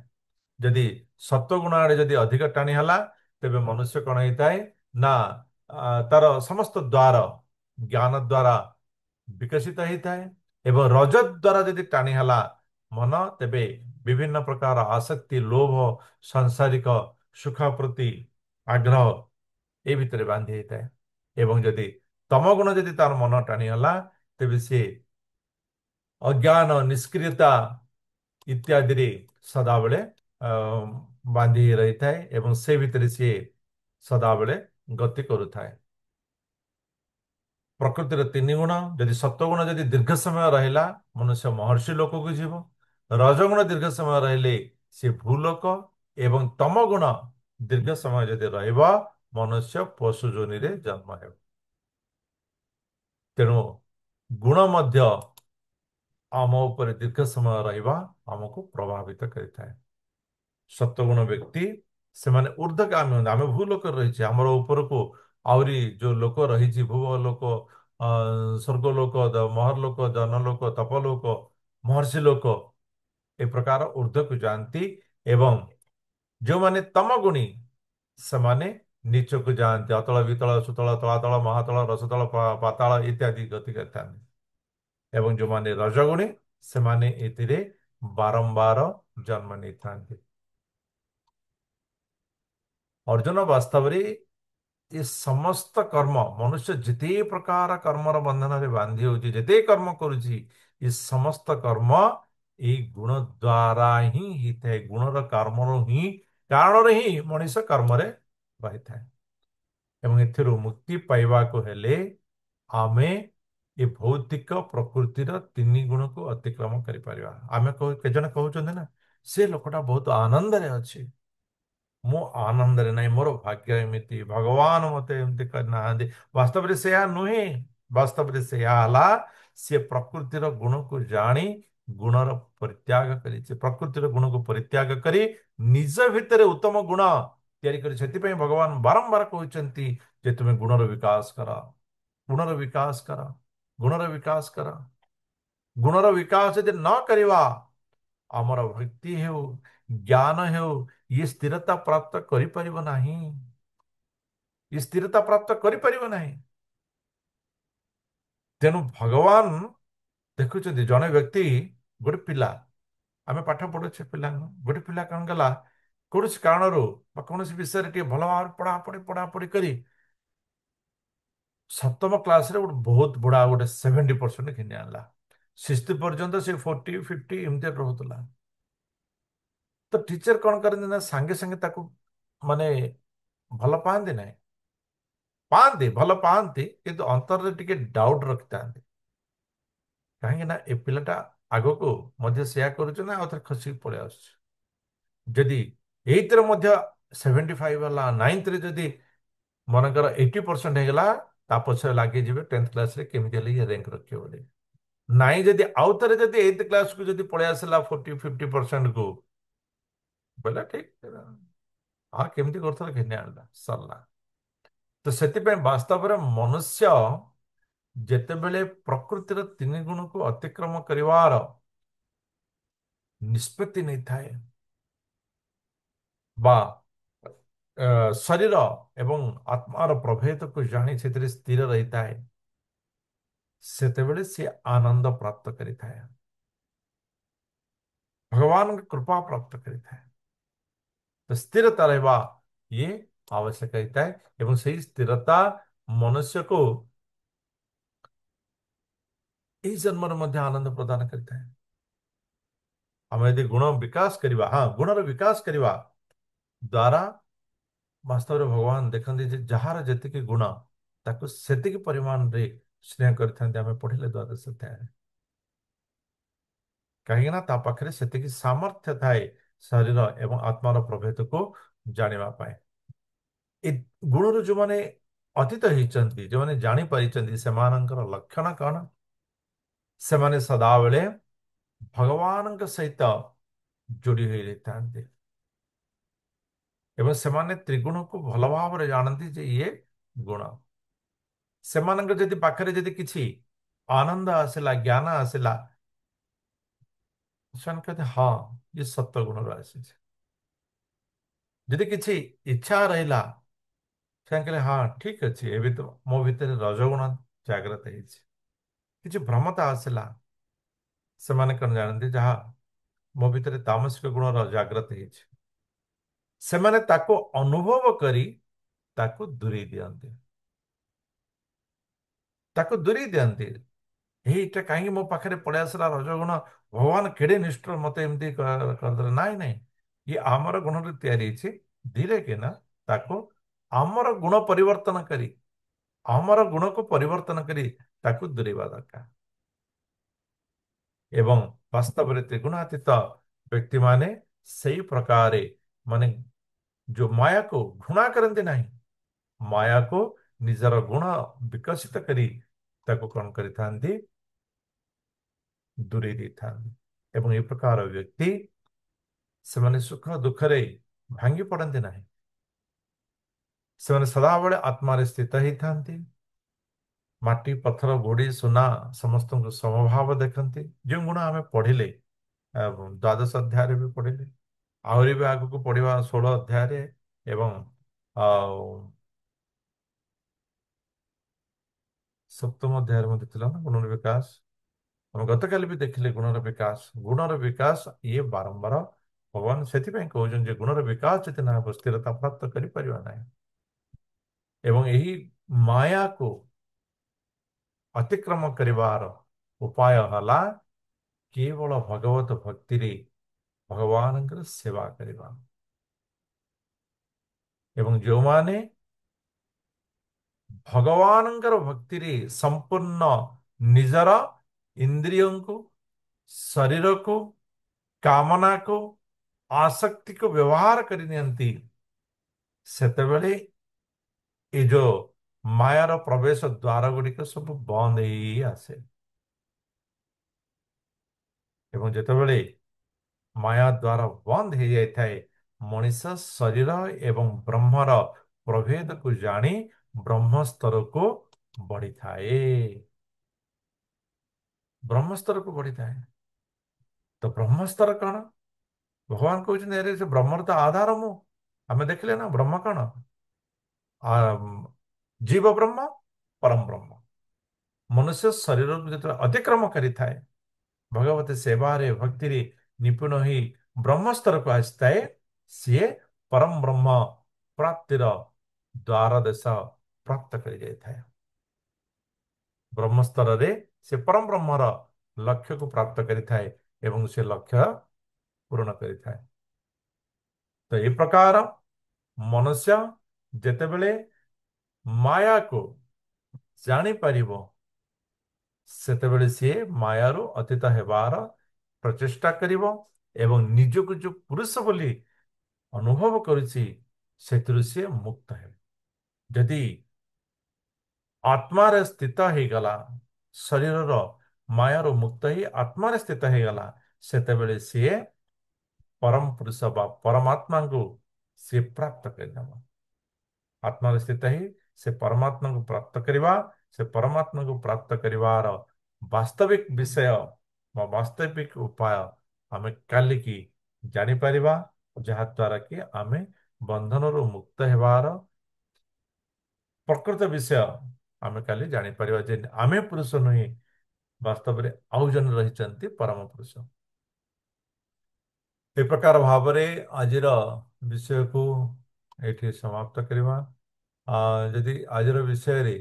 ଯଦି ସତ୍ୱଗୁଣ ଆଡେ ଯଦି ଅଧିକ ଟାଣି ହେଲା, ତେବେ ମନୁଷ୍ୟ କଣ ହେଇଥାଏ ନା ତାର ସମସ୍ତ ଦ୍ୱାର ଜ୍ଞାନ ଦ୍ୱାରା ବିକଶିତ ହେଇଥାଏ। ଏବଂ ରଜତ ଦ୍ୱାରା ଯଦି ଟାଣି ହେଲା ମନ, ତେବେ ବିଭିନ୍ନ ପ୍ରକାର ଆସକ୍ତି, ଲୋଭ, ସାଂସାରିକ ସୁଖ ପ୍ରତି ଆଗ୍ରହ ଏ ଭିତରେ ବାନ୍ଧି ହେଇଥାଏ। ଏବଂ ଯଦି ତମ ଗୁଣ ଯଦି ତାର ମନ ଟାଣିଗଲା, ତେବେ ସେ ଅଜ୍ଞାନ, ନିଷ୍କ୍ରିୟତା ଇତ୍ୟାଦିରେ ସଦାବେଳେ ଅ, ବାନ୍ଧି ରହିଥାଏ ଏବଂ ସେ ଭିତରେ ସିଏ ସଦାବେଳେ ଗତି କରୁଥାଏ। ପ୍ରକୃତିର 3 ଗୁଣ, ଯଦି ସତ୍ୱଗୁଣ ଯଦି ଦୀର୍ଘ ସମୟ ରହିଲା, ମନୁଷ୍ୟ ମହର୍ଷି ଲୋକକୁ ଯିବ। ରଜଗୁଣ ଦୀର୍ଘ ସମୟ ରହିଲେ ସେ ଭୂଲୋକ, ଏବଂ ତମ ଗୁଣ ଦୀର୍ଘ ସମୟ ଯଦି ରହିବ, ମନୁଷ୍ୟ ପଶୁ ଯୋନିରେ ଜନ୍ମ ହେବ। ତେଣୁ ଗୁଣ ମଧ୍ୟ ଆମ ଉପରେ ଦୀର୍ଘ ସମୟ ରହିବା ଆମକୁ ପ୍ରଭାବିତ କରିଥାଏ। ସତ୍ୱଗୁଣ ବ୍ୟକ୍ତି ସେମାନେ ଊର୍ଦ୍ଧ୍ୱଗାମୀ ହୁଅନ୍ତି। ଆମେ ଭୂଲୋକରେ ରହିଛେ, ଆମର ଉପରକୁ ଆହୁରି ଯୋଉ ଲୋକ ରହିଛି, ଭୂ ଲୋକ, ସ୍ୱର୍ଗ ଲୋକ, ମହର୍ଲୋକ, ଜନଲୋକ, ତପଲୋକ, ମହର୍ଷି ଲୋକ, ଏ ପ୍ରକାର ଊର୍ଦ୍ଧ୍ୱକୁ ଯାଆନ୍ତି। ଏବଂ ଯେଉଁମାନେ ତମ ଗୁଣୀ, ସେମାନେ ନିଚକୁ ଯାଆନ୍ତି, ଅତଳ, ବିତଳ, ସୁତଳ, ତଳାତଳ, ମହାତଳ, ରସତଳ, ପାତାଳ ଇତ୍ୟାଦି ଗତି କରିଥାନ୍ତି। ଏବଂ ଯେଉଁମାନେ ରଜଗୁଣୀ, ସେମାନେ ଏଥିରେ ବାରମ୍ବାର ଜନ୍ମ ନେଇଥାନ୍ତି। ଅର୍ଜୁନ, ବାସ୍ତବରେ ଏ ସମସ୍ତ କର୍ମ, ମନୁଷ୍ୟ ଯେତେ ପ୍ରକାର କର୍ମର ବନ୍ଧନରେ ବାନ୍ଧି ହେଉଛି, ଯେତେ କର୍ମ କରୁଛି, ଏ ସମସ୍ତ କର୍ମ ଏଇ ଗୁଣ ଦ୍ୱାରା ହିଁ ହେଇଥାଏ। ଗୁଣର କର୍ମରୁ ହିଁ, କାରଣରୁ ହିଁ ମଣିଷ କର୍ମରେ ରହିଥାଏ। ଏବଂ ଏଥିରୁ ମୁକ୍ତି ପାଇବାକୁ ହେଲେ ଆମେ ଏ ଭୌତିକ ପ୍ରକୃତିର 3 ଗୁଣକୁ ଅତିକ୍ରମ କରିପାରିବା। ଆମେ କେଜଣେ କହୁଛନ୍ତି ନା, ସେ ଲୋକଟା ବହୁତ ଆନନ୍ଦରେ ଅଛି, ମୁଁ ଆନନ୍ଦରେ ନାହିଁ, ମୋର ଭାଗ୍ୟ ଏମିତି, ଭଗବାନ ମତେ ଏମିତି କରିନାହାନ୍ତି। ବାସ୍ତବରେ ସେୟା ନୁହେଁ। ବାସ୍ତବରେ ସେୟା ହେଲା, ସେ ପ୍ରକୃତିର ଗୁଣକୁ ଜାଣି ଗୁଣର ପରିତ୍ୟାଗ କରିଛି। ପ୍ରକୃତିର ଗୁଣକୁ ପରିତ୍ୟାଗ କରି ନିଜ ଭିତରେ ଉତ୍ତମ ଗୁଣ ତିଆରି କରି, ସେଥିପାଇଁ ଭଗବାନ ବାରମ୍ବାର କହୁଛନ୍ତି ଯେ ତୁମେ ଗୁଣର ବିକାଶ କର, ଗୁଣର ବିକାଶ କର, ଗୁଣର ବିକାଶ କର। ଗୁଣର ବିକାଶ ଯଦି ନ କରିବା, ଆମର ଭକ୍ତି ହେଉ, ଜ୍ଞାନ ହେଉ, ଇଏ ସ୍ଥିରତା ପ୍ରାପ୍ତ କରିପାରିବ ନାହିଁ। ଇଏ ସ୍ଥିରତା ପ୍ରାପ୍ତ କରିପାରିବ ନାହିଁ। ତେଣୁ ଭଗବାନ ଦେଖୁଛନ୍ତି, ଜଣେ ବ୍ୟକ୍ତି, ଗୋଟେ ପିଲା, ଆମେ ପାଠ ପଢୁଛେ ପିଲାଙ୍କୁ, ଗୋଟେ ପିଲା କଣ କଲା, କୌଣସି କାରଣରୁ ବା କୌଣସି ବିଷୟରେ ଟିକେ ଭଲ ଭାବରେ ପଢାପଢି କରି 7ମ କ୍ଲାସରେ ଗୋଟେ ବହୁତ ବଢା ଗୋଟେ 70% ଘିନି ଆଣିଲା। 60 ପର୍ଯ୍ୟନ୍ତ ସେ 40, 50 ଏମିତି ରହୁଥିଲା। ତ ଟିଚର କଣ କରନ୍ତି ନା, ସାଙ୍ଗେ ସାଙ୍ଗେ ତାକୁ ମାନେ ଭଲ ପାଆନ୍ତି ନାହିଁ, ପାଆନ୍ତି, ଭଲ ପାଆନ୍ତି, କିନ୍ତୁ ଅନ୍ତରରେ ଟିକେ ଡାଉଟ ରଖିଥାନ୍ତି। କାହିଁକି ନା ଏ ପିଲାଟା ଆଗକୁ ମଧ୍ୟ ସେୟା କରୁଛି ନା, ଆଉ ଥରେ ଖସିକି ପଳେଇ ଆସୁଛି। ଯଦି ଏଇଥିରେ ମଧ୍ୟ 75 ହେଲା, 9th ରେ ଯଦି ମନେକର 80% ହେଇଗଲା, ତା ପଛରେ ଲାଗିଯିବେ 10th କ୍ଲାସରେ କେମିତି ହେଲେ ଇଏ ର୍ୟାଙ୍କ ରଖିବ ବୋଲି। ନାଇଁ ଯଦି ଆଉ ଥରେ ଯଦି 8th କ୍ଲାସକୁ ଯଦି ପଳେଇ ଆସିଲା 40-50%କୁ ବୋଇଲେ ଠିକ ହଁ କେମିତି କରୁଥିଲା ଘିନି ଆଣିଲା ସରିଲା। ତ ସେଥିପାଇଁ ବାସ୍ତବରେ ମନୁଷ୍ୟ ଯେତେବେଳେ ପ୍ରକୃତିର 3 ଗୁଣକୁ ଅତିକ୍ରମ କରିବାର ନିଷ୍ପତ୍ତି ନେଇଥାଏ ବା ଶରୀର ଏବଂ ଆତ୍ମାର ପ୍ରଭେଦକୁ ଜାଣି ସେଥିରେ ସ୍ଥିର ରହିଥାଏ, ସେତେବେଳେ ସେ ଆନନ୍ଦ ପ୍ରାପ୍ତ କରିଥାଏ, ଭଗବାନଙ୍କ କୃପା ପ୍ରାପ୍ତ କରିଥାଏ। ତ ସ୍ଥିରତା ରହିବା ଇଏ ଆବଶ୍ୟକ ହେଇଥାଏ ଏବଂ ସେଇ ସ୍ଥିରତା ମନୁଷ୍ୟକୁ ଏହି ଜନ୍ମରେ ମଧ୍ୟ ଆନନ୍ଦ ପ୍ରଦାନ କରିଥାଏ। ଆମେ ଯଦି ଗୁଣ ବିକାଶ କରିବା, ହଁ ଗୁଣର ବିକାଶ କରିବା ଦ୍ୱାରା ବାସ୍ତବରେ ଭଗବାନ ଦେଖନ୍ତି ଯେ ଯାହାର ଯେତିକି ଗୁଣ ତାକୁ ସେତିକି ପରିମାଣରେ ସ୍ନେହ କରିଥାନ୍ତି। ଆମେ ପଢିଲେ ଦ୍ୱାଦଶ ଅଧ୍ୟାୟରେ, କାହିଁକି ନା ତା ପାଖରେ ସେତିକି ସାମର୍ଥ୍ୟ ଥାଏ ଶରୀର ଏବଂ ଆତ୍ମାର ପ୍ରଭେଦକୁ ଜାଣିବା ପାଇଁ। ଏ ଗୁଣରୁ ଯୋଉମାନେ ଅତୀତ ହେଇଛନ୍ତି, ଯୋଉମାନେ ଜାଣିପାରିଛନ୍ତି, ସେମାନଙ୍କର ଲକ୍ଷଣ କଣ? ସେମାନେ ସଦାବେଳେ ଭଗବାନଙ୍କ ସହିତ ଯୋଡ଼ି ହୋଇ ରହିଥାନ୍ତି ଏବଂ ସେମାନେ ତ୍ରିଗୁଣକୁ ଭଲ ଭାବରେ ଜାଣନ୍ତି ଯେ ଇଏ ଗୁଣ। ସେମାନଙ୍କ ଯଦି ପାଖରେ ଯଦି କିଛି ଆନନ୍ଦ ଆସିଲା, ଜ୍ଞାନ ଆସିଲା, ସେମାନେ କହନ୍ତି ହଁ ଇଏ ସତ ଗୁଣରୁ ଆସିଛି। ଯଦି କିଛି ଇଚ୍ଛା ରହିଲା, ସେମାନେ କହିଲେ ହଁ ଠିକ ଅଛି, ଏବେ ତ ମୋ ଭିତରେ ରଜଗୁଣ ଜାଗ୍ରତ ହେଇଛି। କିଛି ଭ୍ରମତା ଆସିଲା, ସେମାନେ କଣ ଜାଣନ୍ତି ଯାହା ମୋ ଭିତରେ ତାମସିକ ଗୁଣର ଜାଗ୍ରତ ହେଇଛି। ସେମାନେ ତାକୁ ଅନୁଭବ କରି ତାକୁ ଦୂରେଇ ଦିଅନ୍ତି, ତାକୁ ଦୂରେଇ ଦିଅନ୍ତି। ଏଇଟା କାହିଁକି ମୋ ପାଖରେ ପଳେଇ ଆସିଲା ରଜଗୁଣ, ଭଗବାନ କେଡେ ନିଷ୍ଠୁର ମତେ ଏମିତି କରିଦେଲେ। ନାଇଁ ନାଇଁ, ଇଏ ଆମର ଗୁଣରେ ତିଆରି ହେଇଛି। ଧୀରେ କିନା ତାକୁ ଆମର ଗୁଣ ପରିବର୍ତ୍ତନ କରି, ଆମର ଗୁଣକୁ ପରିବର୍ତ୍ତନ କରି ତାକୁ ଦୂରେଇବା ଦରକାର। ଏବଂ ବାସ୍ତବରେ ତ୍ରିଗୁଣାତୀତ ବ୍ୟକ୍ତିମାନେ ସେଇ ପ୍ରକାରେ ମାନେ ଯୋଉ ମାୟାକୁ ଘୃଣା କରନ୍ତି ନାହିଁ, ମାୟାକୁ ନିଜର ଗୁଣ ବିକଶିତ କରି ତାକୁ କଣ କରିଥାନ୍ତି, ଦୂରେଇ ଦେଇଥାନ୍ତି। ଏବଂ ଏ ପ୍ରକାର ବ୍ୟକ୍ତି ସେମାନେ ସୁଖ ଦୁଃଖରେ ଭାଙ୍ଗି ପଡନ୍ତି ନାହିଁ, ସେମାନେ ସଦାବେଳେ ଆତ୍ମାରେ ସ୍ଥିତ ହେଇଥାନ୍ତି। ମାଟି ପଥର ଗୋଡ଼ି ସୁନା ସମସ୍ତଙ୍କୁ ସମଭାବ ଦେଖନ୍ତି। ଯେଉଁ ଗୁଣ ଆମେ ପଢିଲେ ଦ୍ୱାଦଶ ଅଧ୍ୟାୟରେ ବି ପଢିଲେ, ଆହୁରି ବି ଆଗକୁ ପଢିବା 16 ଅଧ୍ୟାୟରେ ଏବଂ ଆଉ ସପ୍ତମ ଅଧ୍ୟାୟରେ ମଧ୍ୟ ଥିଲା ନା ଗୁଣର ବିକାଶ। ଆମେ ଗତକାଲି ବି ଦେଖିଲେ ଗୁଣର ବିକାଶ। ଗୁଣର ବିକାଶ ଇଏ ବାରମ୍ବାର ଭଗବାନ ସେଥିପାଇଁ କହୁଛନ୍ତି ଯେ ଗୁଣର ବିକାଶ ଯଦି ନା ହେବ ସ୍ଥିରତା ପ୍ରାପ୍ତ କରିପାରିବା ନାହିଁ। ଏବଂ ଏହି ମାୟାକୁ ଅତିକ୍ରମ କରିବାର ଉପାୟ ହେଲା କେବଳ ଭଗବତ ଭକ୍ତିରେ ଭଗବାନଙ୍କର ସେବା କରିବା। ଏବଂ ଯେଉଁମାନେ ଭଗବାନଙ୍କର ଭକ୍ତିରେ ସମ୍ପୂର୍ଣ୍ଣ ନିଜର ଇନ୍ଦ୍ରିୟଙ୍କୁ, ଶରୀରକୁ, କାମନାକୁ, ଆସକ୍ତିକୁ ବ୍ୟବହାର କରିନିଅନ୍ତି, ସେତେବେଳେ ଏ ଯୋଉ ମାୟାର ପ୍ରବେଶ ଦ୍ୱାର ଗୁଡିକ ସବୁ ବନ୍ଦ ହେଇ ଆସେ। ଏବଂ ଯେତେବେଳେ ମାୟା ଦ୍ୱାର ବନ୍ଦ ହେଇଯାଇଥାଏ, ମଣିଷ ଶରୀର ଏବଂ ବ୍ରହ୍ମର ପ୍ରଭେଦକୁ ଜାଣି ବ୍ରହ୍ମସ୍ତରକୁ ବଢିଥାଏ, ବ୍ରହ୍ମସ୍ତରକୁ ବଢିଥାଏ। ତ ବ୍ରହ୍ମସ୍ତର କଣ? ଭଗବାନ କହୁଛନ୍ତି ଆରେ ସେ ବ୍ରହ୍ମର ତ ଆଧାର ମୁଁ। ଆମେ ଦେଖିଲେ ନା ବ୍ରହ୍ମ କଣ? ଜୀବ ବ୍ରହ୍ମ, ପରମ ବ୍ରହ୍ମ। ମନୁଷ୍ୟ ଶରୀରକୁ ଯେତେବେଳେ ଅତିକ୍ରମ କରିଥାଏ, ଭଗବତୀ ସେବାରେ ଭକ୍ତିରେ ନିପୁଣ ହୋଇ ବ୍ରହ୍ମସ୍ତରକୁ ଆସିଥାଏ, ସିଏ ପରମ ବ୍ରହ୍ମ ପ୍ରାପ୍ତିର ଦ୍ୱାର ଦେଶ ପ୍ରାପ୍ତ କରିଯାଇଥାଏ। ବ୍ରହ୍ମସ୍ତରରେ ସେ ପରମ ବ୍ରହ୍ମର ଲକ୍ଷ୍ୟକୁ ପ୍ରାପ୍ତ କରିଥାଏ ଏବଂ ସେ ଲକ୍ଷ୍ୟ ପୂରଣ କରିଥାଏ। ତ ଏ ପ୍ରକାର ମନୁଷ୍ୟ ଯେତେବେଳେ ମାୟାକୁ ଜାଣିପାରିବ, ସେତେବେଳେ ସିଏ ମାୟାରୁ ଅତୀତ ହେବାର ପ୍ରଚେଷ୍ଟା କରିବ ଏବଂ ନିଜକୁ ଯୋଉ ପୁରୁଷ ବୋଲି ଅନୁଭବ କରୁଛି ସେଥିରୁ ସିଏ ମୁକ୍ତ ହେବ। ଯଦି ଆତ୍ମାରେ ସ୍ଥିତ ହେଇଗଲା, ଶରୀରର ମାୟାରୁ ମୁକ୍ତ ହେଇ ଆତ୍ମାରେ ସ୍ଥିତ ହେଇଗଲା, ସେତେବେଳେ ସିଏ ପରମ ପୁରୁଷ ବା ପରମାତ୍ମାଙ୍କୁ ସିଏ ପ୍ରାପ୍ତ କରିନେବ। ଆତ୍ମାରେ ସ୍ଥିତ ହେଇ ସେ ପରମାତ୍ମାକୁ ପ୍ରାପ୍ତ କରିବା, ସେ ପରମାତ୍ମାକୁ ପ୍ରାପ୍ତ କରିବାର ବାସ୍ତବିକ ବିଷୟ ବା ବାସ୍ତବିକ ଉପାୟ ଆମେ କାଲିକି ଜାଣିପାରିବା, ଯାହାଦ୍ୱାରା କି ଆମେ ବନ୍ଧନରୁ ମୁକ୍ତ ହେବାର ପ୍ରକୃତ ବିଷୟ ଆମେ କାଲି ଜାଣିପାରିବା ଯେ ଆମେ ପୁରୁଷ ନୁହେଁ, ବାସ୍ତବରେ ଆଉ ଜଣେ ରହିଛନ୍ତି ପରମ ପୁରୁଷ। ଏ ପ୍ରକାର ଭାବରେ ଆଜିର ବିଷୟକୁ ଏଠି ସମାପ୍ତ କରିବା। ଯଦି ଆଜିର ବିଷୟରେ